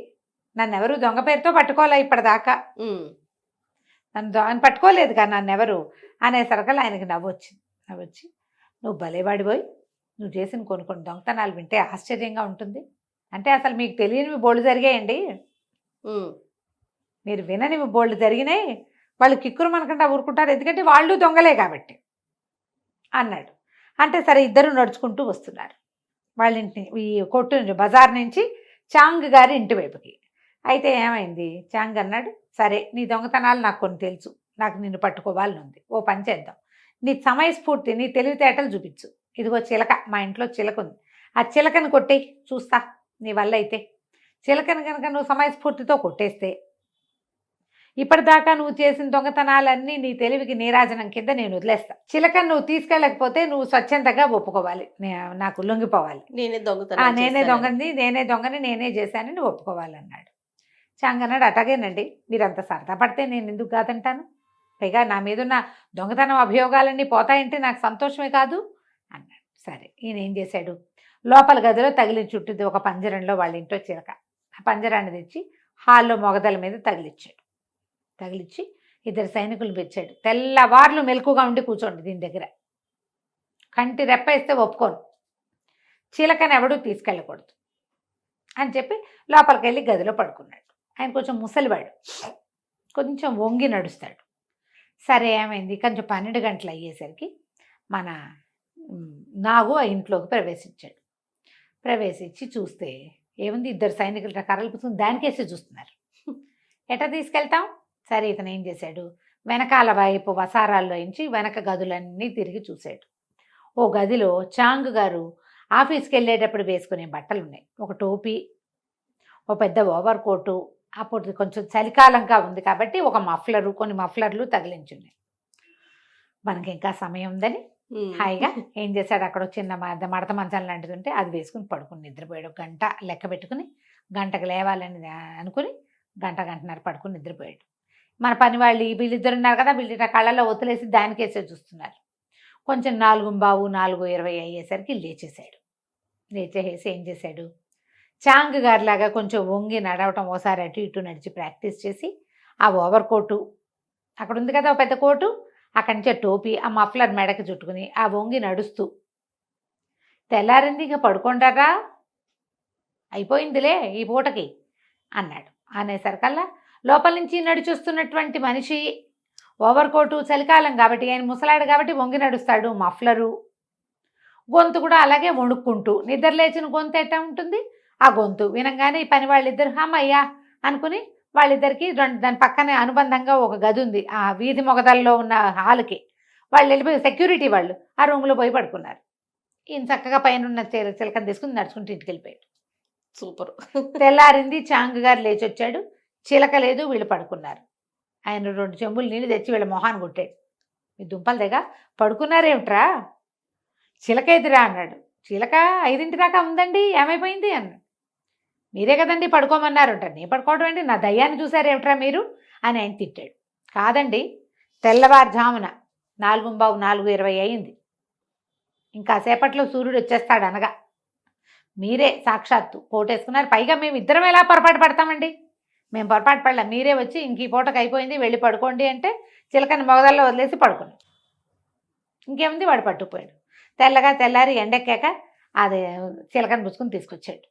నన్ను ఎవరు దొంగ పేరుతో పట్టుకోలే ఇప్పటిదాకా, నన్ను పట్టుకోలేదు కదా నన్ను ఎవరు అనేసరికల్లా ఆయనకి నవ్వొచ్చి నువ్వు భలేవాడిపోయి నువ్వు చేసిన కొన్ని దొంగతనాలు వింటే ఆశ్చర్యంగా ఉంటుంది. అంటే అసలు మీకు తెలియనివి బోల్డ్ జరిగాయండి, మీరు విననివి బోల్డ్ జరిగినాయి, వాళ్ళు కిక్కురు మనకంటే ఊరుకుంటారు, ఎందుకంటే వాళ్ళు దొంగలే కాబట్టి అన్నాడు. అంటే సరే ఇద్దరు నడుచుకుంటూ వస్తున్నారు వాళ్ళ ఇంటి ఈ కొట్టు నుంచి బజార్ నుంచి చాంగ్ గారి ఇంటి వైపుకి. అయితే ఏమైంది, చాంగ్ అన్నాడు, సరే నీ దొంగతనాలు నాకు కొన్ని తెలుసు, నాకు నిన్ను పట్టుకోవాలని ఉంది, ఓ పని చేద్దాం, నీ సమయస్ఫూర్తి నీ తెలివితేటలు చూపించు. ఇదిగో చిలక, మా ఇంట్లో చిలక ఉంది, ఆ చిలకను కొట్టేయి చూస్తా నీ వల్ల అయితే. చిలకను కనుక నువ్వు సమయస్ఫూర్తితో కొట్టేస్తే ఇప్పటిదాకా నువ్వు చేసిన దొంగతనాలన్నీ నీ తెలివికి నీరాజనం కింద నేను వదిలేస్తా. చిలకను నువ్వు తీసుకెళ్ళకపోతే నువ్వు స్వచ్ఛందంగా ఒప్పుకోవాలి, నాకు లొంగిపోవాలి, నేనే దొంగని నేనే చేశానని ఒప్పుకోవాలన్నాడు. చాంగ్ అన్నాడు, అటాగేనండి, మీరంత సరదా పడితే నేను ఎందుకు కాదంటాను, పైగా నా మీదున్న దొంగతనం అభియోగాలన్నీ పోతాయంటే నాకు సంతోషమే కాదు అన్నాడు. సరే ఈయన ఏం చేశాడు, లోపల గదిలో తగిలి చుట్టూ ఒక పంజరంలో వాళ్ళ ఇంట్లో చిలక, ఆ పంజరాన్ని తెచ్చి హాల్లో మొగదల మీద తగిలిచ్చి ఇద్దరు సైనికులు పెంచాడు. తెల్లవార్లు మెలకుగా ఉండి కూర్చోండి దీని దగ్గర, కంటి రెప్పేస్తే ఒప్పుకోను, చిలకని ఎవడూ తీసుకెళ్ళకూడదు అని చెప్పి లోపలికి వెళ్ళి గదిలో పడుకున్నాడు. ఆయన కొంచెం ముసలివాడు, కొంచెం వంగి నడుస్తాడు. సరే ఏమైంది, కొంచెం 12 గంటలు అయ్యేసరికి మన నాగు ఆ ఇంట్లోకి ప్రవేశించి చూస్తే ఏముంది, ఇద్దరు సైనికులు కర్రలు పుచ్చుకుని దానికేసి చూస్తున్నారు. ఎట్లా తీసుకెళ్తాం, సరే ఇతను ఏం చేశాడు, వెనకాల వైపు వసారాల్లో నుంచి వెనక గదులన్నీ తిరిగి చూశాడు. ఓ గదిలో చాంగ్ గారు ఆఫీస్కి వెళ్ళేటప్పుడు వేసుకునే బట్టలు ఉన్నాయి, ఒక టోపీ, ఓ పెద్ద ఓవర్ కోటు, అప్పుడు కొంచెం చలికాలంగా ఉంది కాబట్టి ఒక మఫ్లరు, కొన్ని మఫ్లర్లు తగిలించున్నాయి. మనకి ఇంకా సమయం ఉందని హాయిగా ఏం చేశాడు, అక్కడ చిన్న మడత మంచాలు లాంటిది ఉంటే అది వేసుకుని పడుకుని నిద్రపోయాడు. గంట లెక్క పెట్టుకుని గంటకు లేవాలని అనుకుని గంటన్నర పడుకుని నిద్రపోయాడు. మన పని వాళ్ళు వీళ్ళిద్దరు ఉన్నారు కదా, వీళ్ళ కళ్ళలో ఒత్తులేసి దానికేసే చూస్తున్నారు. కొంచెం 4:15, 4:20 అయ్యేసరికి లేచేసి ఏం చేశాడు, చాంగ్ గారిలాగా కొంచెం వంగి నడవటం, ఓసారి అటు ఇటు నడిచి ప్రాక్టీస్ చేసి ఆ ఓవర్ కోటు అక్కడ ఉంది కదా పెద్ద కోటు, అక్కడి నుంచే టోపీ, ఆ మఫ్లర్ మెడకి చుట్టుకుని ఆ వంగి నడుస్తూ, తెల్లారింది ఇక పడుకుంటారా, అయిపోయిందిలే ఈ పూటకి అన్నాడు. అనేసరికల్లా లోపల నుంచి నడిచొస్తున్నటువంటి మనిషి, ఓవర్ కోటు, చలికాలం కాబట్టి ఆయన ముసలాడు కాబట్టి వంగి నడుస్తాడు, మఫ్లరు, గొంతు కూడా అలాగే వణుక్కుంటూ, నిద్ర లేచిన గొంతు ఎట్లా ఉంటుంది ఆ గొంతు వినంగానే ఈ పని వాళ్ళిద్దరు అమ్మయ్యా అనుకుని వాళ్ళిద్దరికి దాని పక్కనే అనుబంధంగా ఒక గది ఉంది, ఆ వీధి మొగదల్లో ఉన్న హాల్కి వాళ్ళు వెళ్ళిపోయి సెక్యూరిటీ వాళ్ళు ఆ రూమ్లో పోయి పడుకున్నారు. ఈయన చక్కగా పైన ఉన్న చిలకను తీసుకుని నడుచుకుంటూ ఇంటికి వెళ్ళిపోయాడు. సూపర్. తెల్లారింది, చాంగ్ గారు లేచి వచ్చాడు, చిలక లేదు, వీళ్ళు పడుకున్నారు. ఆయన 2 చెంబులు నీళ్ళు తెచ్చి వీళ్ళ మొహాన్ని కొట్టాడు. మీ దుంపలు దగ్గర పడుకున్నారేమిట్రా, చిలక ఎదురా అన్నాడు. చిలక 5 దాకా ఉందండి, ఏమైపోయింది అన్నాడు. మీరే కదండి పడుకోమన్నారు అంటారు, నేను పడుకోవడం ఏంటి, నా దయ్యాన్ని చూసారేమిట్రా మీరు అని ఆయన తిట్టాడు. కాదండి, తెల్లవారుజామున 4:15, 4:20 అయింది, ఇంకా సేపట్లో సూర్యుడు వచ్చేస్తాడు అనగా మీరే సాక్షాత్తు కోటేసుకున్నారు. పైగా మేము ఇద్దరం ఎలా పొరపాటు పడతామండి, మేము పొరపాటు పడలే, మీరే వచ్చి ఇంక ఈ పూటకు అయిపోయింది వెళ్ళి పడుకోండి అంటే చిలకని మొగదల్లో వదిలేసి పడుకున్నాడు. ఇంకేముంది, వాడు పట్టుకుపోయాడు. తెల్లారి ఎండెక్కాక అది చిలకని పుచ్చుకుని తీసుకొచ్చాడు.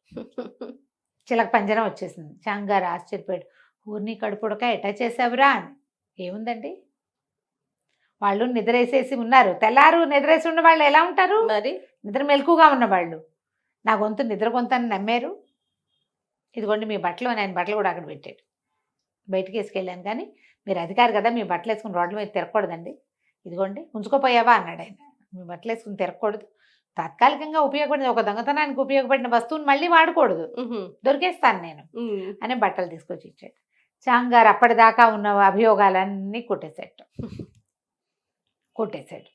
చిలక పంజరం వచ్చేసింది. చాంగ్ గారు ఆశ్చర్యపోయాడు, ఊరిని కడుపుడక ఎట్టా చేసావురా అని. ఏముందండి, వాళ్ళు నిద్రేసేసి ఉన్నారు, తెల్లారు నిద్రేసి ఉన్న వాళ్ళు ఎలా ఉంటారు, మరి నిద్ర మెలకుగా ఉన్నవాళ్ళు. నా గొంతు నిద్ర గొంతు అని నమ్మారు, ఇదిగోండి మీ బట్టలు అని ఆయన బట్టలు కూడా అక్కడ పెట్టాడు. బయటికి వేసుకెళ్ళాను కానీ మీరు అధికారి కదా, మీ బట్టలు వేసుకుని రోడ్ల మీద తిరగకూడదండి, ఇదిగోండి ఉంచుకోపోయావా అన్నాడు ఆయన. మీ బట్టలు వేసుకుని తిరగకూడదు, తాత్కాలికంగా ఉపయోగపడిన ఒక దొంగతనానికి ఉపయోగపడిన వస్తువుని మళ్ళీ వాడకూడదు, దొరికేస్తాను నేను అని బట్టలు తీసుకొచ్చి ఇచ్చాడు. చాంగ్ గారు అప్పటిదాకా ఉన్న అభియోగాలన్నీ కొట్టేసేట. కొట్టేశాడు.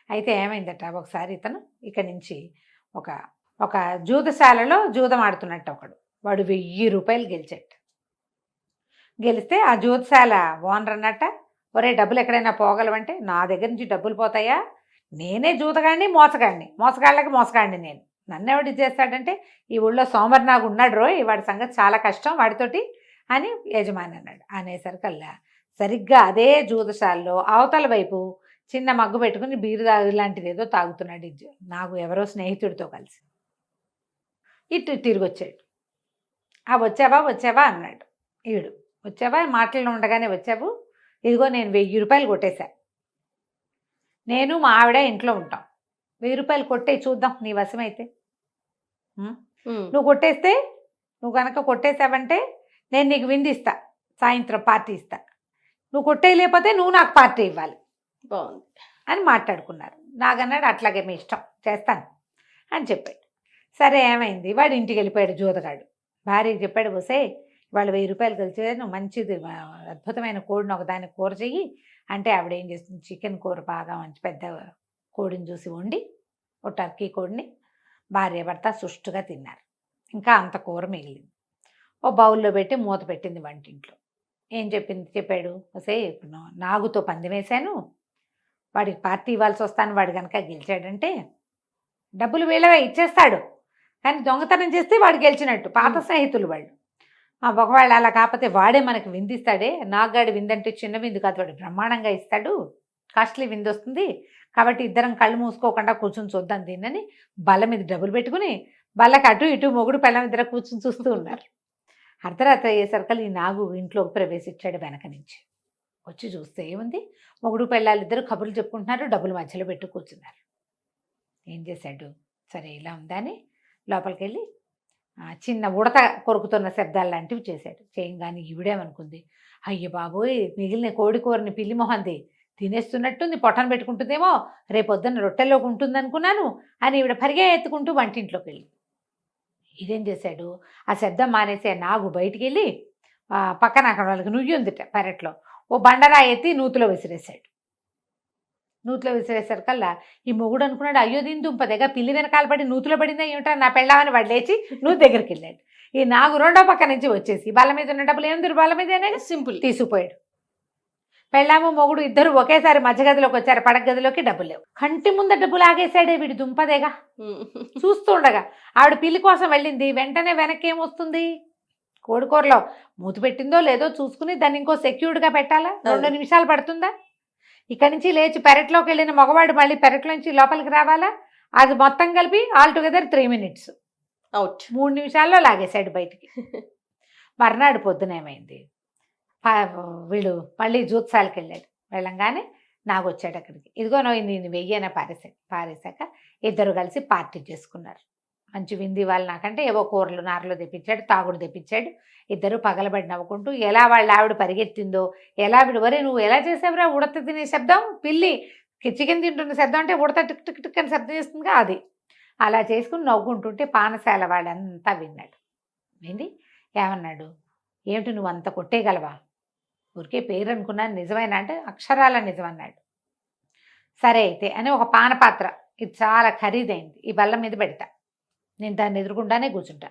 అయితే ఏమైందట, ఒకసారి ఇతను ఇక్కడి నుంచి ఒక ఒక జూదశాలలో జూదం ఆడుతున్నట్టు ఒకడు, వాడు 1000 రూపాయలు గెలిచాడు. గెలిస్తే ఆ జూదశాల ఓనర్ అన్నట్ట, ఒరే డబ్బులు ఎక్కడైనా పోగలవంటే, నా దగ్గర నుంచి డబ్బులు పోతాయా, నేనే జూతగాడిని మోసగాళ్ళకి మోసగాడిని నేను, నన్ను ఎవడు చేస్తాడంటే, ఈ ఊళ్ళో సోమరినాగు ఉన్నాడు రోయ్, వాడి సంగతి చాలా కష్టం వాడితోటి అని యజమాని అన్నాడు. అనేసరికల్లా సరిగ్గా అదే జూదశాలలో అవతల వైపు చిన్న మగ్గు పెట్టుకుని బీరు లాంటిది ఏదో తాగుతున్నాడు నాకు ఎవరో స్నేహితుడితో కలిసి. ఇటు తిరిగి వచ్చాడు. వచ్చావా అన్నాడు. ఈడు వచ్చావా, మాటల్లో ఉండగానే వచ్చావు, ఇదిగో నేను 1000 రూపాయలు కొట్టేశా, నేను మా ఆవిడ ఇంట్లో ఉంటాం, 1000 రూపాయలు కొట్టే చూద్దాం నీ వశమైతే. నువ్వు కొట్టేస్తే, నువ్వు కనుక కొట్టేసావంటే నేను నీకు విందిస్తా, సాయంత్రం పార్టీ ఇస్తా, నువ్వు కొట్టేయలేకపోతే నువ్వు నాకు పార్టీ ఇవ్వాలి, బాగుంది అని మాట్లాడుకున్నారు. నాగన్నాడు అట్లాగే మీ ఇష్టం చేస్తాను అని చెప్పాడు. సరే ఏమైంది, వాడు ఇంటికి వెళ్ళిపోయాడు జూదగాడు. భార్యకి చెప్పాడు, వసే వాళ్ళు 1000 రూపాయలు కలిసి మంచిది అద్భుతమైన కోడిని ఒకదానికి కూర చెయ్యి అంటే, ఆవిడ ఏం చేస్తుంది, చికెన్ కూర బాగా మంచి పెద్ద కోడిని చూసి వండి, ఓ టర్కీ కోడిని భార్య భర్త సుష్టుగా తిన్నారు. ఇంకా అంత కూర మిగిలింది. ఓ బౌల్లో పెట్టి మూత పెట్టింది వంటింట్లో. ఏం చెప్పాడు, వసే నాగుతో పందెం వేశాను, వాడికి పార్టీ ఇవ్వాల్సి వస్తాను, వాడు కనుక గెలిచాడంటే డబ్బులు వీళ్ళవే ఇచ్చేస్తాడు, కానీ దొంగతనం చేస్తే వాడు గెలిచినట్టు. పాత స్నేహితులు వాళ్ళు. ఒకవేళ అలా కాకపోతే వాడే మనకి విందిస్తాడే, నాగాడి విందంటే చిన్న విందు కాదు, వాడు బ్రహ్మాండంగా ఇస్తాడు, కాస్ట్లీ విందు వస్తుంది, కాబట్టి ఇద్దరం కళ్ళు మూసుకోకుండా కూర్చొని చూద్దాం దీన్నని బల్ల మీద డబ్బులు పెట్టుకుని బల్లకి అటు ఇటు మొగుడు పెళ్ళం ఇద్దరు కూర్చొని చూస్తూ ఉన్నారు. అర్ధరాత్రి అయ్యేసరికి ఈ నాగు ఇంట్లోకి ప్రవేశించాడు వెనక నుంచి. వచ్చి చూస్తే ఏముంది, మొగుడు పెళ్ళాలిద్దరూ కబుర్లు చెప్పుకుంటున్నారు, డబ్బులు మధ్యలో పెట్టి కూర్చున్నారు. ఏం చేశాడు, సరే ఇలా ఉందా అని లోపలికి వెళ్ళి చిన్న ఉడత కొరుకుతున్న శబ్దాలు లాంటివి చేశాడు. చేయగానే ఈవిడేమనుకుంది, అయ్య బాబోయ్ మిగిలిన కోడి కూరని పిల్లి మొహంది తినేస్తున్నట్టుంది, పొట్టను పెట్టుకుంటుందేమో, రేపొద్దున్న రొట్టెల్లోకి ఉంటుంది అనుకున్నాను అని ఈవిడ పరిగే ఎత్తుకుంటూ వంటింట్లోకి వెళ్ళి. ఇదేం చేశాడు, ఆ శబ్దం మానేసి నాగు బయటికి వెళ్ళి పక్కన అక్కడ వాళ్ళకి నుయ్యి ఉందిట పెరట్లో, ఓ బండరా ఎత్తి నూతిలో విసిరేశాడు. నూతిలో విసిరేసరికల్లా ఈ మొగుడు అనుకున్నాడు, అయ్యో దీని దుంపదేగా పిల్లి వెనకాల పడి నూతిలో పడిందా ఏమిటా నా పెళ్ళామని వాడు లేచి నూతి దగ్గరికి వెళ్ళాడు. ఈ నాగు రెండో పక్క నుంచి వచ్చేసి బల్ల మీద ఉన్న డబ్బులు ఏముంది బల్ల మీద అనేది సింపుల్ తీసుకుపోయాడు. పెళ్ళాము మొగుడు ఇద్దరు ఒకేసారి మధ్య గదిలోకి వచ్చారు, పడక గదిలోకి డబ్బులు లేవు. కంటి ముంద డబ్బులు ఆగేశాడే వీడి దుంపదేగా. చూస్తూ ఉండగా ఆవిడ పిల్లి కోసం వెళ్ళింది, వెంటనే వెనక్కి ఏమొస్తుంది, కోడికూరలో మూతి పెట్టిందో లేదో చూసుకుని దాన్ని ఇంకో సెక్యూర్డ్గా పెట్టాలా, 2 నిమిషాలు పడుతుందా, ఇక్కడి నుంచి లేచి పెరట్లోకి వెళ్ళిన మగవాడు మళ్ళీ పెరట్లోంచి లోపలికి రావాలా, అది మొత్తం కలిపి ఆల్ టుగెదర్ 3 minutes అవుట్, 3 నిమిషాల్లో లాగేశాడు బయటికి. మర్నాడు పొద్దునేమైంది, వీడు మళ్ళీ జూత్సాలకి వెళ్ళాడు. వెళ్ళంగానే నాగొచ్చాడు అక్కడికి, ఇదిగో నేను 1000 పారేశాక ఇద్దరు కలిసి పార్టీ చేసుకున్నారు. మంచి వింది వాళ్ళు నాకంటే ఏవో కూరలు నారలు తెప్పించాడు, తాగుడు తెప్పించాడు. ఇద్దరు పగలబడి నవ్వుకుంటూ ఎలా వాళ్ళ ఆవిడ పరిగెత్తిందో, ఎలా వరే నువ్వు ఎలా చేసావురా, ఉడత తినే శబ్దం, పిల్లి చికెన్ తింటున్న శబ్దం అంటే ఉడత టిక్ టిక్ టిక్ అని శబ్దం చేస్తుందిగా అది, అలా చేసుకుని నవ్వుకుంటుంటే పానశాల వాళ్ళంతా విన్నాడు. విని ఏమన్నాడు, ఏమిటి నువ్వు అంత కొట్టేయగలవా, ఊరికే పేరు అనుకున్నాను, నిజమేనా అంటే అక్షరాల నిజమన్నాడు. సరే అయితే అని ఒక పానపాత్ర, ఇది చాలా ఖరీదైంది, ఈ బల్ల మీద పెడతా, నేను దాన్ని ఎదురుకుండానే కూర్చుంటా,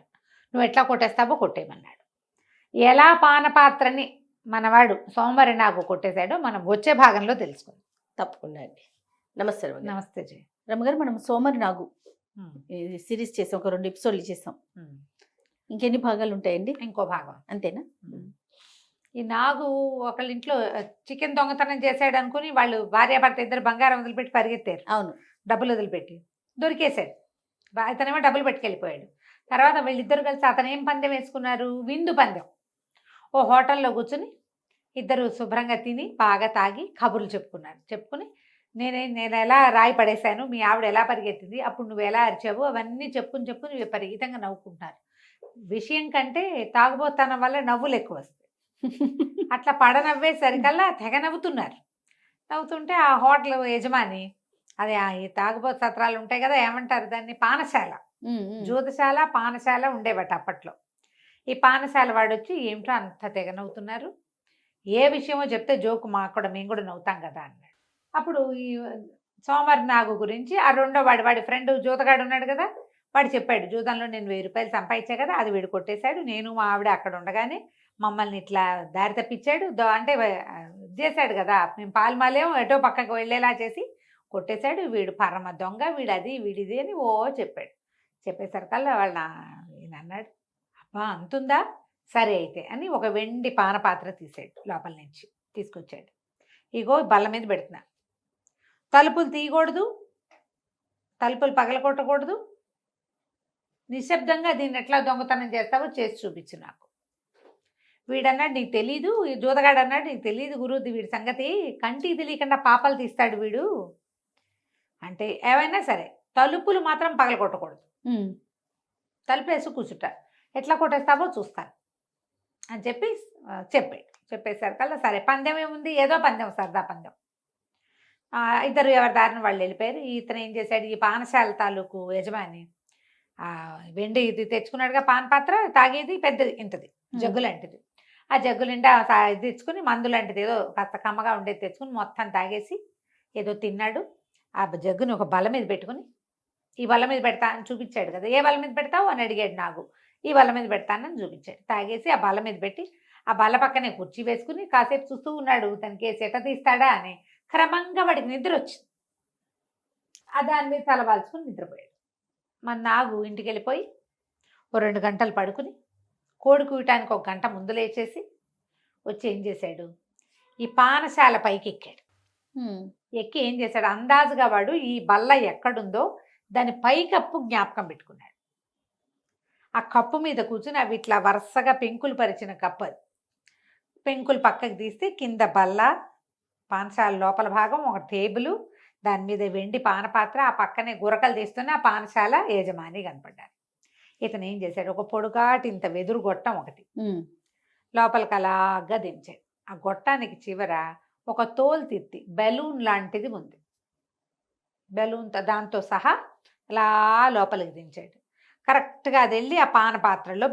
నువ్వు ఎట్లా కొట్టేస్తావో కొట్టేయమన్నాడు. ఎలా పానపాత్రని మనవాడు సోమవారి నాకు కొట్టేశాడో మనం వచ్చే భాగంలో తెలుసుకుందాం. తప్పకుండా అండి. నమస్తే రమగారు. నమస్తే జయ. రమగారు, మనం సోమరి నాగు సిరీస్ చేసాం, ఒక 2 ఎపిసోడ్లు చేసాం, ఇంకెన్ని భాగాలు ఉంటాయండి? ఇంకో భాగం అంతేనా? ఈ నాగు ఒకళ్ళ ఇంట్లో చికెన్ దొంగతనం చేశాడు అనుకుని వాళ్ళు భార్యాభర్త ఇద్దరు బంగారం వదిలిపెట్టి పరిగెత్తారు. అవును, డబ్బులు వదిలిపెట్టి దొరికేశాడు. అతనేమో డబ్బులు పెట్టుకెళ్ళిపోయాడు. తర్వాత వీళ్ళిద్దరు కలిసి అతనేం పందెం వేసుకున్నారు, విందు పందెం. ఓ హోటల్లో కూర్చుని ఇద్దరు శుభ్రంగా తిని బాగా తాగి కబుర్లు చెప్పుకుని నేను ఎలా రాయి పడేశాను, మీ ఆవిడ ఎలా పరిగెత్తింది, అప్పుడు నువ్వు ఎలా అరిచావు, అవన్నీ చెప్పుకుని విపరీతంగా నవ్వుకుంటున్నారు. విషయం కంటే తాగుబోతనం వల్ల నవ్వులు ఎక్కువ వస్తాయి. అట్లా పడనవ్వేసరికల్లా తెగ నవ్వుతుంటే ఆ హోటల్ యజమాని, అది ఈ తాగుబోతు సత్రాలు ఉంటాయి కదా, ఏమంటారు దాన్ని, పానశాల, జూదశాల పానశాల ఉండేవట అప్పట్లో. ఈ పానశాల వాడు వచ్చి ఏమిటో అంత తెగ నవ్వుతున్నారు, ఏ విషయమో చెప్తే జోకు మాకు కూడా మేము కూడా నవ్వుతాం కదా అన్నాడు. అప్పుడు ఈ సోమవారి నాగు గురించి ఆ రెండో వాడి ఫ్రెండ్ జూతగాడు ఉన్నాడు కదా, వాడు చెప్పాడు, జూతంలో నేను 1000 రూపాయలు సంపాదించా కదా, అది వీడు కొట్టేశాడు, నేను మా ఆవిడ అక్కడ ఉండగానే మమ్మల్ని ఇట్లా దారి తప్పించాడు, అంటే చేశాడు కదా, మేము పాల్మాలేం ఎటో పక్కకు వెళ్ళేలా చేసి కొట్టేశాడు, వీడు పరమ దొంగ, వీడు అది వీడిది అని ఓ చెప్పాడు. చెప్పేసరికల్లా ఈయన అన్నాడు, అబ్బా అంతుందా, సరే అయితే అని ఒక వెండి పానపాత్ర తీసాడు, లోపల నుంచి తీసుకొచ్చాడు. ఇగో బల్ల మీద పెడుతున్నా, తలుపులు తీయకూడదు, తలుపులు పగలకొట్టకూడదు, నిశ్శబ్దంగా దీన్ని ఎట్లా దొంగతనం చేస్తావో చేసి చూపించు నాకు. వీడన్నాడు, నీకు తెలీదు, ఈ జూతగాడు అన్నాడు, నీకు తెలీదు గురువుది వీడి సంగతి, కంటికి తెలియకుండా పాపాలు తీస్తాడు వీడు అంటే, ఏమైనా సరే తలుపులు మాత్రం పగలకొట్టకూడదు, తలుపు వేసి కూర్చుంటా, ఎట్లా కొట్టేస్తావో చూస్తాను అని చెప్పాడు. చెప్పేసరికల్లా సరే పందెం ఏముంది, ఏదో పందెం, సరదా పందెం. ఇద్దరు ఎవరి దారిని వాళ్ళు వెళ్ళిపోయారు. ఇతను ఏం చేశాడు, ఈ పానశాల తాలూకు యజమాని వెండి ఇది తెచ్చుకున్నాడుగా, పాన్ పాత్ర తాగేది పెద్దది ఇంతది, జగ్గు లాంటిది, ఆ జగ్గు నిండా ఇది తెచ్చుకుని మందు లాంటిది ఏదో కాస్త కమ్మగా ఉండేది తెచ్చుకుని మొత్తం తాగేసి ఏదో తిన్నాడు. ఆ జగ్గుని ఒక బల్ల మీద పెట్టుకుని, ఈ బల్ల మీద పెడతా అని చూపించాడు కదా, ఏ బల్ల మీద పెడతావు అని అడిగాడు నాగు, ఈ బల్ల మీద పెడతానని చూపించాడు. తాగేసి ఆ బల్ల మీద పెట్టి ఆ బల్ల పక్కనే కుర్చీ వేసుకుని కాసేపు చూస్తూ ఉన్నాడు, తనకి ఎట తీస్తాడా అని. క్రమంగా వాడికి నిద్ర వచ్చింది, ఆ దాని మీద తలబాల్చుకుని నిద్రపోయాడు. మన నాగు ఇంటికి వెళ్ళిపోయి ఓ 2 గంటలు పడుకుని కోడి కూయటానికి 1 గంట ముందు లేచేసి వచ్చి ఏం చేశాడు, ఈ పానశాల పైకి ఎక్కాడు. ఎక్కి ఏం చేశాడు, అందాజుగా వాడు ఈ బల్ల ఎక్కడుందో దాని పైకప్పు జ్ఞాపకం పెట్టుకున్నాడు. ఆ కప్పు మీద కూర్చుని అవి ఇట్లా వరుసగా పెంకులు పరిచిన కప్పు, అది పెంకులు పక్కకు తీస్తే కింద బల్ల, పానశాల లోపల భాగం ఒక టేబుల్, దాని మీద వెండి పానపాత్ర, ఆ పక్కనే గురకలు తీస్తున్న ఆ పానశాల యజమాని కనపడ్డారు. ఇతను ఏం చేశాడు, ఒక పొడుగాటి ఇంత వెదురు గొట్టం ఒకటి లోపలికి అలాగా దించాడు. ఆ గొట్టానికి చివర ఒక తోలు తిత్తి బెలూన్ లాంటిది ఉంది, బెలూన్తో దాంతో సహా అలా లోపలికి దించాడు. కరెక్ట్గా అది వెళ్ళి ఆ పానపాత్రలో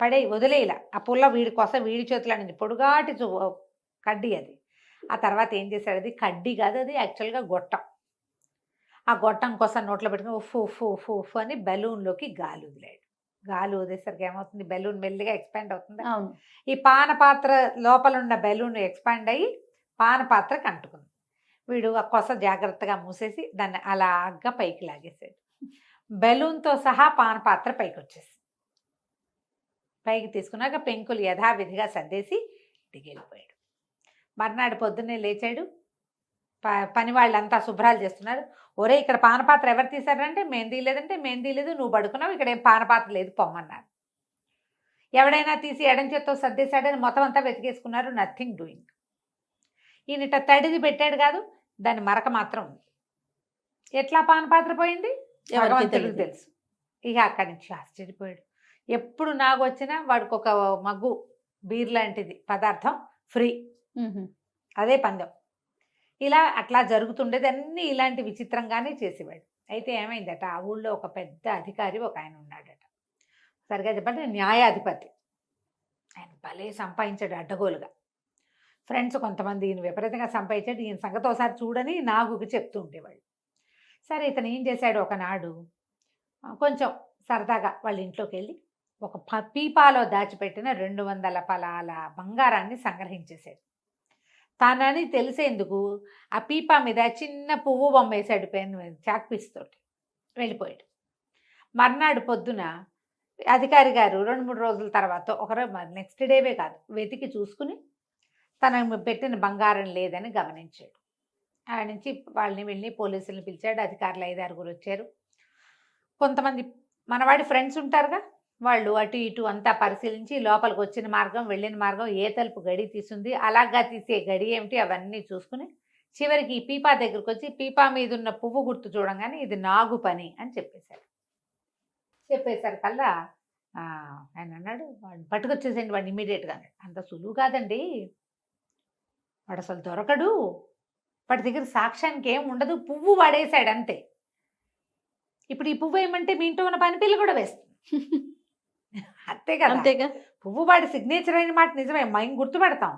పడే వదిలేలా, ఆ పుల్ల వీడి కోసం వీడి చేతిలో అనేది పొడుగాటి కడ్డీ అది. ఆ తర్వాత ఏం చేశాడు, అది కడ్డీ కాదు, అది యాక్చువల్గా గొట్టం. ఆ గొట్టం కోసం నోట్లో పెట్టుకుని ఉఫ్ ఉఫ్ ఉఫ్ ఉఫ్ అని బెలూన్లోకి గాలి వదిలాడు. గాలి వదిలేసరికి ఏమవుతుంది, బెలూన్ మెల్లిగా ఎక్స్పాండ్ అవుతుంది. ఈ పానపాత్ర లోపల ఉన్న బెలూన్ ఎక్స్పాండ్ అయ్యి పానపాత్రకు అంటుకుంది. వీడు ఆ కొస జాగ్రత్తగా మూసేసి దాన్ని అలాగా పైకి లాగేశాడు. బెలూన్తో సహా పానపాత్ర పైకి వచ్చేసి పైకి తీసుకున్నాక పెంకులు యథావిధిగా సర్దేసి ఇంటికి వెళ్ళిపోయాడు. మర్నాడు పొద్దున్నే లేచాడు, పని వాళ్ళంతా శుభ్రాలు చేస్తున్నారు. ఒరే ఇక్కడ పానపాత్ర ఎవరు తీశారంటే మెహందీ లేదంటే మెహందీ లేదు, నువ్వు పడుకున్నావు, ఇక్కడ ఏం పానపాత్ర లేదు పొమ్మన్నారు. ఎవడైనా తీసి ఎడం చేత్తో సర్దేశాడని మొత్తం అంతా వెతికేసుకున్నారు, నథింగ్ డూయింగ్. ఈయన తడిది పెట్టాడు కాదు, దాని మరక మాత్రం ఉంది. ఎట్లా పానపాత్ర పోయింది భగవంతుడికి తెలుసు. ఇక అక్కడి నుంచి ఆశ్చర్యపోయాడు. ఎప్పుడు నాగు వచ్చినా వాడికి ఒక మగ్గు బీర్ లాంటిది పదార్థం ఫ్రీ, అదే పందెం. ఇలా అట్లా జరుగుతుండేది, అన్నీ ఇలాంటి విచిత్రంగానే చేసేవాడు. అయితే ఏమైందట, ఆ ఊళ్ళో ఒక పెద్ద అధికారి ఒక ఆయన ఉన్నాడట, సరిగా చెప్పండి న్యాయాధిపతి. ఆయన భలే సంపాదించాడు అడ్డగోలుగా. ఫ్రెండ్స్ కొంతమంది ఈయన విపరీతంగా సంపాదించాడు, ఈయన సంగతి ఒకసారి చూడని నాగుకి చెప్తూ ఉండేవాళ్ళు. సరే ఇతను ఏం చేశాడు, ఒకనాడు కొంచెం సరదాగా వాళ్ళ ఇంట్లోకి వెళ్ళి ఒక పీపాలో దాచిపెట్టిన 200 పలాల బంగారాన్ని సంగ్రహించేశాడు. తానని తెలిసేందుకు ఆ పీపా మీద చిన్న పువ్వు బొమ్మ వేసాడు, పెన్ చాక్పీస్ తోటి వెళ్ళిపోయాడు. మర్నాడు పొద్దున అధికారి గారు 2-3 రోజుల తర్వాత ఒకరోజు నెక్స్ట్ డేవే కాదు వెతికి చూసుకుని తన పెట్టిన బంగారం లేదని గమనించాడు. ఆ నుంచి వాళ్ళని వెళ్ళి పోలీసులను పిలిచాడు. అధికారులు 5-6 వచ్చారు. కొంతమంది మనవాడి ఫ్రెండ్స్ ఉంటారుగా, వాళ్ళు అటు ఇటు అంతా పరిశీలించి లోపలికి వచ్చిన మార్గం వెళ్ళిన మార్గం ఏ తలుపు గడి తీసింది, అలాగా తీసే గడి ఏమిటి అవన్నీ చూసుకుని చివరికి ఈ పీపా దగ్గరికి వచ్చి పీపా మీద ఉన్న పువ్వు గుర్తు చూడంగానే ఇది నాగు పని అని చెప్పేశారు. చెప్పేసరికల్లా ఆయన అన్నాడు, వాడిని పట్టుకొచ్చేసేయండి వాడిని ఇమీడియట్గా. అంత సులువు కాదండి, వాడు అసలు దొరకడు, వాడి దగ్గర సాక్ష్యానికి ఏం ఉండదు, పువ్వు వాడేశాడు అంతే. ఇప్పుడు ఈ పువ్వు ఏమంటే మీ ఇంట్లో ఉన్న పని పిల్ల కూడా వేస్తుంది, అంతే కదా. పువ్వు వాడి సిగ్నేచర్ అయిన మాట నిజమే, మేము గుర్తుపెడతాం,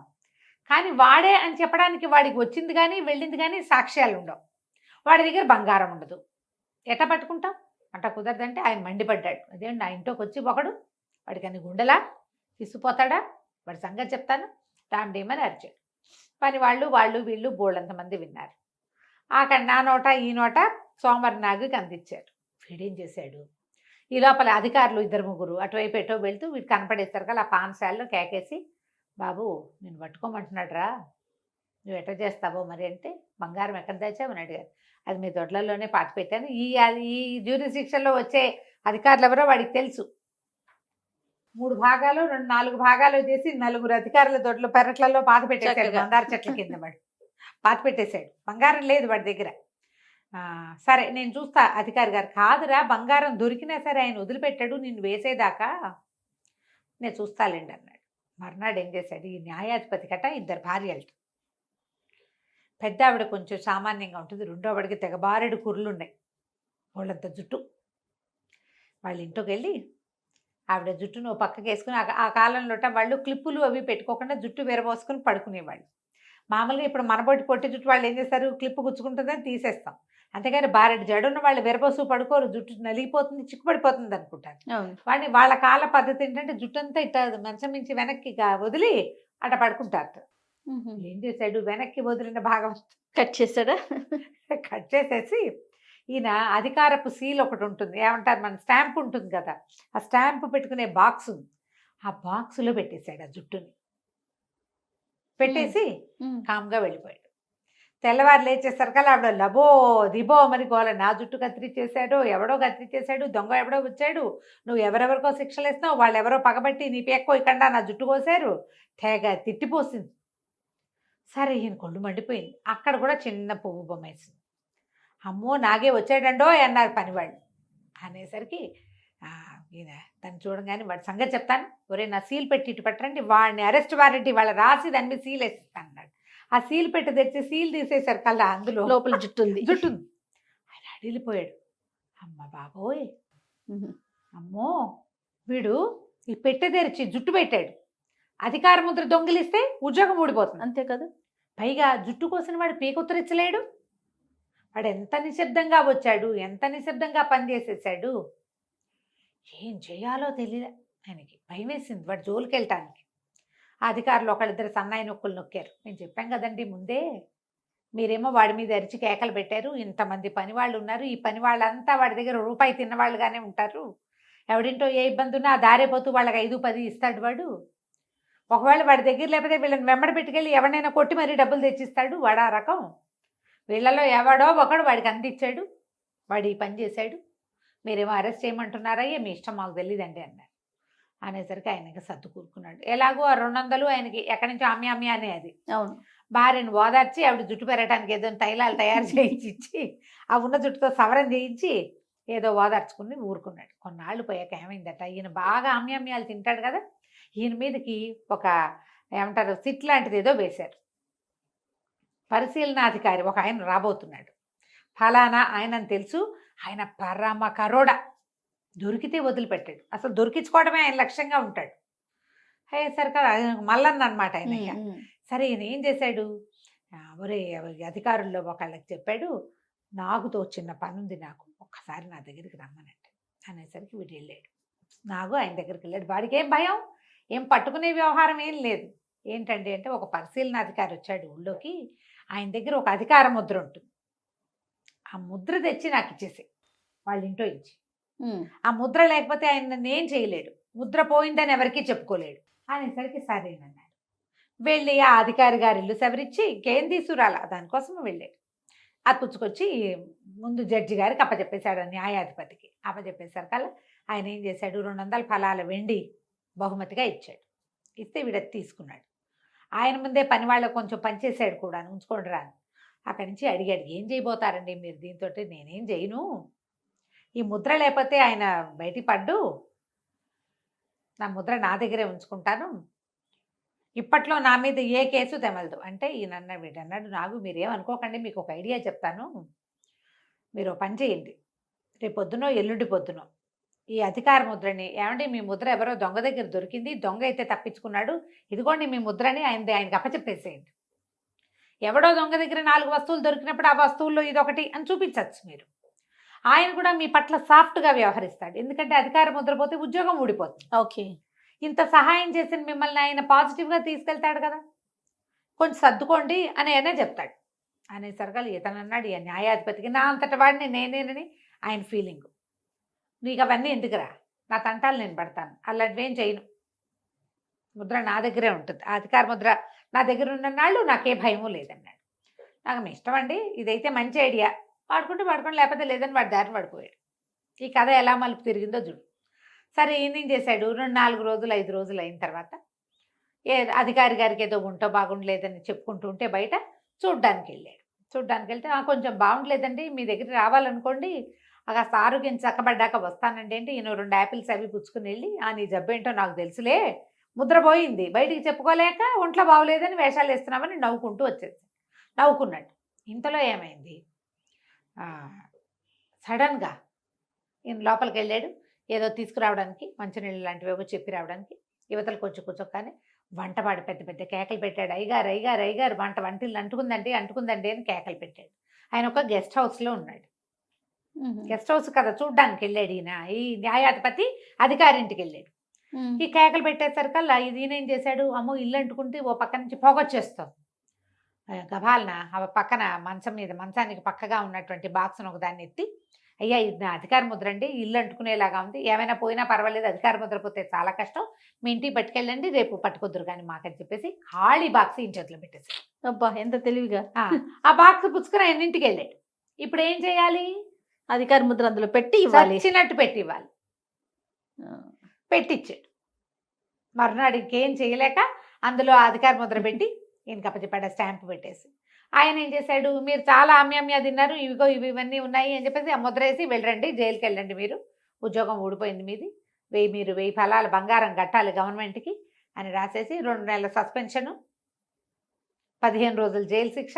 కానీ వాడే అని చెప్పడానికి వాడికి వచ్చింది కానీ వెళ్ళింది కానీ సాక్ష్యాలు ఉండవు. వాడి దగ్గర బంగారం ఉండదు. ఎట్లా పట్టుకుంటాం? అంట కుదరదంటే ఆయన మండిపడ్డాడు. అదేంటి నా ఇంట్లోకి వచ్చి ఒకడు వాడికి అన్ని గుండెలా తీసుకుపోతాడా, వాడి సంగతి చెప్తాను రామ్డేమని అరిచాడు. పని వాళ్ళు వీళ్ళు బోళ్ళంతమంది విన్నారు. అక్కడ నా నోట ఈ నోట సోమవారి నాగుకి అందించారు. వీడేం చేశాడు, ఈ లోపల అధికారులు 2-3 అటువైపు ఎటో వెళ్తూ వీడు కనపడేస్తారు కదా, ఆ పాన్శాలలో కేకేసి, బాబు నేను పట్టుకోమంటున్నాడు రా, నువ్వు ఎట్లా చేస్తావో మరి అంటే, బంగారం ఎక్కడ దాచావు అని అడిగారు. అది మీ దొడ్లలోనే పాతి పెట్టాను. ఈ జ్యూరిస్డిక్షన్లో వచ్చే అధికారులు ఎవరో వాడికి తెలుసు. 3 భాగాలు 4 భాగాలు చేసి 4 అధికారుల దొడ్ల పెరట్లలో పాతి పెట్టేశాడు. చక్కగా. మందార చెట్ల కింద వాడు పాతి పెట్టేశాడు. బంగారం లేదు వాడి దగ్గర. సరే నేను చూస్తా అధికారి గారు. కాదురా, బంగారం దొరికినా సరే ఆయన వదిలిపెట్టాడు నిన్ను వేసేదాకా, నేను చూస్తాలేండి అన్నాడు. మర్నాడు ఏం చేశాడు, ఈ న్యాయాధిపతి కట 2 భార్యలు. పెద్ద ఆవిడ కొంచెం సామాన్యంగా ఉంటుంది, రెండో ఆవిడకి తెగబారెడు కుర్రలు ఉన్నాయి, వాళ్ళంత జుట్టు. వాళ్ళ ఇంట్లోకి వెళ్ళి ఆవిడ జుట్టును పక్కకి వేసుకుని, ఆ కాలంలో వాళ్ళు క్లిప్పులు అవి పెట్టుకోకుండా జుట్టు విరబోసుకుని పడుకునేవాళ్ళు. మామూలుగా ఇప్పుడు మనబోటి పొట్టి జుట్టు వాళ్ళు ఏం చేస్తారు, క్లిప్పు గుచ్చుకుంటుందని తీసేస్తాం. అంతేగాని బారెడు జడున్న వాళ్ళు విరబోసు పడుకోరు, జుట్టు నలిగిపోతుంది, చిక్కుపడిపోతుంది అనుకుంటారు. వాడిని వాళ్ళ కాల పద్ధతి ఏంటంటే జుట్టు అంతా ఇట్లా మంచం మించి వెనక్కి వదిలి అట్లా పడుకుంటారు. ఏం చేశాడు, వెనక్కి వదిలిన భాగం కట్ చేశాడా? కట్ చేసేసి, ఈయన అధికారపు సీల్ ఒకటి ఉంటుంది, ఏమంటారు మన స్టాంప్ ఉంటుంది కదా, ఆ స్టాంప్ పెట్టుకునే బాక్స్ ఉంది, ఆ బాక్సులో పెట్టేశాడు ఆ జుట్టుని. పెట్టేసి కామ్గా వెళ్ళిపోయాడు. తెల్లవారు లేచేసరికల్లా ఆవిడ లబో దిబో మరి గోల, నా జుట్టు కత్తిరించేశాడు, ఎవడో కత్తిరించేశాడు, దొంగ ఎవడో వచ్చాడు, నువ్వు ఎవరెవరికో శిక్షలు ఇస్తున్నావు, వాళ్ళు ఎవరో పగబట్టి నీ పేక్కో ఇక్కడ నా జుట్టు కోసారు, తెగ తిట్టిపోసింది. సరే ఈయన కొళ్ళు మండిపోయింది. అక్కడ కూడా చిన్న పువ్వు బొమ్మ వేసింది. అమ్మో నాగే వచ్చాడండో అన్నారు పనివాళ్ళు. అనేసరికి ఈయన తను చూడగానే వాడి సంగతి చెప్తాను, ఒరే నా సీల్ పెట్టి ఇటు పెట్టండి, వాడిని అరెస్ట్ వారెంట్ వాళ్ళ రాసి దాని మీద సీల్ వేసిస్తాను అన్నాడు. ఆ సీల్ పెట్టి తెచ్చి సీల్ తీసేశారు కల్లా, అందులో లోపల జుట్టు ఉంది. ఆయన అడిగిపోయాడు. అమ్మ బాబోయ్, అమ్మో వీడు ఈ పెట్టె తెరిచి జుట్టు పెట్టాడు, అధికార ముద్ర దొంగిలిస్తే ఉద్యోగం ఊడిపోతుంది. అంతే కదా. పైగా జుట్టు కోసం వాడు పీకొత్తరిచ్చలేడు. వాడు ఎంత నిశ్శబ్దంగా వచ్చాడు, ఎంత నిశ్శబ్దంగా పనిచేసేసాడు. ఏం చేయాలో తెలియలే ఆయనకి, భయం వేసింది వాడు జోలికి వెళ్ళటానికి. ఆ అధికారులు ఒకళ్ళిద్దరు సన్నాయి నొక్కులు నొక్కారు. నేను చెప్పాం కదండి ముందే, మీరేమో వాడి మీద అరిచి కేకలు పెట్టారు, ఇంతమంది పని వాళ్ళు ఉన్నారు, ఈ పని వాళ్ళంతా వాడి దగ్గర రూపాయి తిన్నవాళ్ళుగానే ఉంటారు, ఎవడింటో ఏ ఇబ్బంది ఉన్నా ఆ దారిపోతూ వాళ్ళకి 5-10 ఇస్తాడు వాడు. ఒకవేళ వాడి దగ్గర లేకపోతే వీళ్ళని వెంబడి పెట్టుకెళ్ళి ఎవరినైనా కొట్టి మరీ డబ్బులు తెచ్చిస్తాడు వాడు. ఆ రకం వీళ్ళలో ఎవడో ఒకడు వాడికి అందించాడు, వాడు ఈ పని చేశాడు, మీరేమో అరెస్ట్ చేయమంటున్నారయ్యే, మీ ఇష్టం మాకు తెలియదండి అన్నారు. అనేసరికి ఆయనకి సర్దు కూరుకున్నాడు. ఎలాగో ఆ 200 ఆయనకి ఎక్కడి నుంచి అమ్మి అనే అది. అవును. భార్యను ఓదార్చి ఆవిడ జుట్టు పెరగడానికి ఏదో తైలాలు తయారు చేయించి ఆ ఉన్న జుట్టుతో సవరం చేయించి ఏదో ఓదార్చుకుని ఊరుకున్నాడు. కొన్నాళ్ళు పోయాక ఏమైందట, ఈయన బాగా అమ్యాలు తింటాడు కదా, ఈయన మీదకి ఒక ఏమంటారు సిట్ లాంటిది ఏదో వేశారు. పరిశీలనాధికారి ఒక ఆయన రాబోతున్నాడు, ఫలానా ఆయనని తెలుసు, ఆయన పరమ కరోడ, దొరికితే వదిలిపెట్టాడు, అసలు దొరికించుకోవడమే ఆయన లక్ష్యంగా ఉంటాడు. అయ్యేసరికి మల్లన్న అనమాట ఆయన. సరే ఈయన ఏం చేశాడు, ఒరే అధికారుల్లో ఒకళ్ళకి చెప్పాడు, నాగుతో చిన్న పని ఉంది నాకు, ఒక్కసారి నా దగ్గరికి రమ్మనంటే. అనేసరికి వీడు వెళ్ళాడు. నాగు ఆయన దగ్గరికి వెళ్ళాడు. వాడికి ఏం భయం, ఏం పట్టుకునే వ్యవహారం ఏం లేదు. ఏంటండి అంటే, ఒక పరిశీలనాధికారి వచ్చాడు ఊళ్ళోకి, ఆయన దగ్గర ఒక అధికార ముద్ర ఉంటుంది, ఆ ముద్ర తెచ్చి నాకు ఇచ్చేసి వాళ్ళ ఇంట్లో ఇచ్చి, ఆ ముద్ర లేకపోతే ఆయన నేను చేయలేడు, ముద్ర పోయిందని ఎవరికీ చెప్పుకోలేడు అనేసరికి సరేనన్నాడు. వెళ్ళి ఆ అధికారి గారి ఇల్లు సవరించి ఇంకేం తీసుకురాలా, దానికోసం వెళ్ళాడు. అది పుచ్చుకొచ్చి ముందు జడ్జి గారికి అప్పచెప్పేశాడు, న్యాయాధిపతికి అప్పచెప్పేశారు కల్లా ఆయన ఏం చేశాడు, 200 ఫలాల వెండి బహుమతిగా ఇచ్చాడు. ఇస్తే వీడది తీసుకున్నాడు. ఆయన ముందే పని వాళ్ళకు కొంచెం పనిచేసాడు కూడా, ఉంచుకోండి రాను. అక్కడి నుంచి అడిగాడు, ఏం చేయబోతారండి మీరు దీంతో? నేనేం చేయను, ఈ ముద్ర లేకపోతే ఆయన బయటికి పడ్డు, నా ముద్ర నా దగ్గరే ఉంచుకుంటాను, ఇప్పట్లో నా మీద ఏ కేసు తెమలదు అంటే. ఈయన వీడన్నాడు, నాకు మీరేమనుకోకండి, మీకు ఒక ఐడియా చెప్తాను, మీరు పని చేయండి, రేపు పొద్దునో ఎల్లుండి పొద్దునో ఈ అధికార ముద్రని, ఏమంటే మీ ముద్ర ఎవరో దొంగ దగ్గర దొరికింది, దొంగ అయితే తప్పించుకున్నాడు, ఇదిగోండి మీ ముద్రని ఆయనకి అప్పచెప్పేసేయండి. ఎవడో దొంగ దగ్గర 4 వస్తువులు దొరికినప్పుడు ఆ వస్తువుల్లో ఇదొకటి అని చూపించవచ్చు మీరు. ఆయన కూడా మీ పట్ల సాఫ్ట్గా వ్యవహరిస్తాడు, ఎందుకంటే అధికార ముద్ర పోతే ఉద్యోగం ఊడిపోతుంది. ఓకే. ఇంత సహాయం చేసిన మిమ్మల్ని ఆయన పాజిటివ్గా తీసుకెళ్తాడు కదా, కొంచెం సర్దుకోండి అని ఆయనే చెప్తాడు. అనేసరిగా ఇతను అన్నాడు, ఈ న్యాయాధిపతికి నా అంతటి వాడిని నేనేనని ఆయన ఫీలింగ్. నీకు అవన్నీ ఎందుకురా, నా తంటాలు నేను పడతాను, అలాంటివేం చేయను, ముద్ర నా దగ్గరే ఉంటుంది, ఆ అధికార ముద్ర నా దగ్గర ఉన్న నాళ్ళు నాకే భయము లేదన్నాడు. నాకు మీ ఇష్టం అండి, ఇదైతే మంచి ఐడియా, వాడుకుంటే వాడుకోండి, లేకపోతే లేదని వాడి దారిని పడిపోయాడు. ఈ కథ ఎలా మలుపు తిరిగిందో చూడు. సరే ఈయన చేశాడు, 2-4 రోజులు 5 రోజులు అయిన తర్వాత అధికారి గారికి ఏదో గుంటో బాగుండలేదని చెప్పుకుంటూ ఉంటే బయట చూడ్డానికి వెళ్ళాడు. చూడ్డానికి వెళ్తే కొంచెం బాగుండలేదండి, మీ దగ్గర రావాలనుకోండి, కాస్త ఆరోగ్యం చక్కబడ్డాక వస్తానండి అంటే ఈయన 2 యాపిల్స్ అవి పుచ్చుకుని వెళ్ళి, నీ జబ్బేంటో నాకు తెలుసులే, ముద్ర పోయింది, బయటికి చెప్పుకోలేక ఒంట్లో బాగోలేదని వేషాలు వేస్తున్నామని నవ్వుకుంటూ వచ్చేసి నవ్వుకున్నాడు. ఇంతలో ఏమైంది, సడన్గా ఈయన లోపలికి వెళ్ళాడు, ఏదో తీసుకురావడానికి మంచినీళ్ళు లాంటివి ఏవో చెప్పి రావడానికి. యువతలు కొంచెం కూర్చోగానే వంటవాడు పెద్ద పెద్ద కేకలు పెట్టాడు, అయ్యగారు అయ్యగారు అయ్యగారు వంటిల్లు అంటుకుందండి అంటుకుందండి అని కేకలు పెట్టాడు. ఆయన ఒక గెస్ట్ హౌస్లో ఉన్నాడు. గెస్ట్ హౌస్ కదా చూడ్డానికి వెళ్ళాడు ఈయన, ఈ న్యాయాధిపతి అధికారింటికి వెళ్ళాడు. ఈ కేకలు పెట్టేసరికల్లా ఈయన ఏం చేశాడు, అమ్మో ఇల్లు అంటుకుంటే ఓ పక్క నుంచి పొగొచ్చేస్తాం, గబాలన ఆ పక్కన మంచానికి పక్కగా ఉన్నటువంటి బాక్స్ను ఒకదాన్ని ఎత్తి, అయ్యా ఇది నా అధికార ముద్ర అండి, ఇల్లు అంటుకునేలాగా ఉంది, ఏమైనా పోయినా పర్వాలేదు, అధికార ముద్ర పోతే చాలా కష్టం, మీ ఇంటికి పట్టుకెళ్ళండి, రేపు పట్టుకొద్దురు కానీ మాకని చెప్పేసి ఖాళీ బాక్స్ ఈయన చేతిలో పెట్టేశాడు. అబ్బా ఎంత తెలివిగా. ఆ బాక్స్ పుచ్చుకుని ఆయన ఇంటికి వెళ్ళాడు. ఇప్పుడు ఏం చేయాలి, అధికార ముద్ర అందులో పెట్టి ఇవ్వాలి, చిన్నట్టు పెట్టి ఇవ్వాలి. పెట్టించాడు. మరునాడు ఇంకేం చేయలేక అందులో అధికార ముద్ర పెట్టి ఈయనకి అప్పచెప్పాడు, స్టాంపు పెట్టేసి. ఆయన ఏం చేశాడు, మీరు చాలా ఆమ్యామ్యా తిన్నారు, ఇవన్నీ ఉన్నాయి అని చెప్పేసి ఆ ముద్ర వేసి వెళ్ళండి, జైలుకి వెళ్ళండి, మీరు ఉద్యోగం ఊడిపోయింది మీది, మీరు 1000 ఫలాలు బంగారం కట్టాలి గవర్నమెంట్కి అని రాసేసి 2 నెలల సస్పెన్షను, 15 రోజులు జైలు శిక్ష,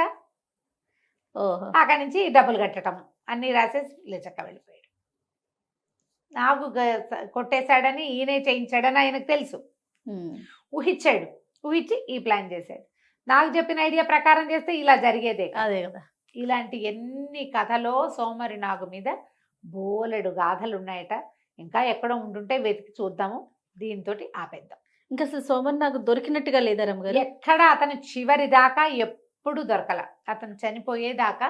అక్కడి నుంచి డబ్బులు కట్టడం అన్నీ రాసేసి లేచక్క వెళ్ళిపోయాడు. నాకు కొట్టేశాడని ఈయనే చేయించాడని ఆయనకు తెలుసు, ఊహించి ఈ ప్లాన్ చేశాడు. నాకు చెప్పిన ఐడియా ప్రకారం చేస్తే ఇలా జరిగేదే. అదే కదా. ఇలాంటి ఎన్ని కథలో సోమరి నాగు మీద బోలెడు గాథలు ఉన్నాయట. ఇంకా ఎక్కడో ఉంటుంటే వెతికి చూద్దాము, దీంతో ఆపేద్దాం. ఇంకా అసలు సోమరి నాగు దొరికినట్టుగా లేదా రమ్మగారు? ఎక్కడ అతను చివరి దాకా ఎప్పుడు దొరకల, అతను చనిపోయేదాకా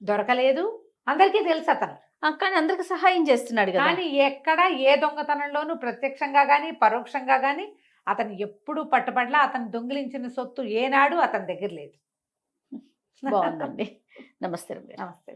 దొరకలేదు. అందరికీ తెలుసు అతను, కానీ అందరికి సహాయం చేస్తున్నాడు కదా. కానీ ఎక్కడ ఏ దొంగతనంలోనూ ప్రత్యక్షంగా కానీ పరోక్షంగా కానీ అతను ఎప్పుడు పట్టుబడలా. అతను దొంగిలించిన సొత్తు ఏనాడు అతని దగ్గర లేదు. బాగుందండి. నమస్తే. నమస్తే.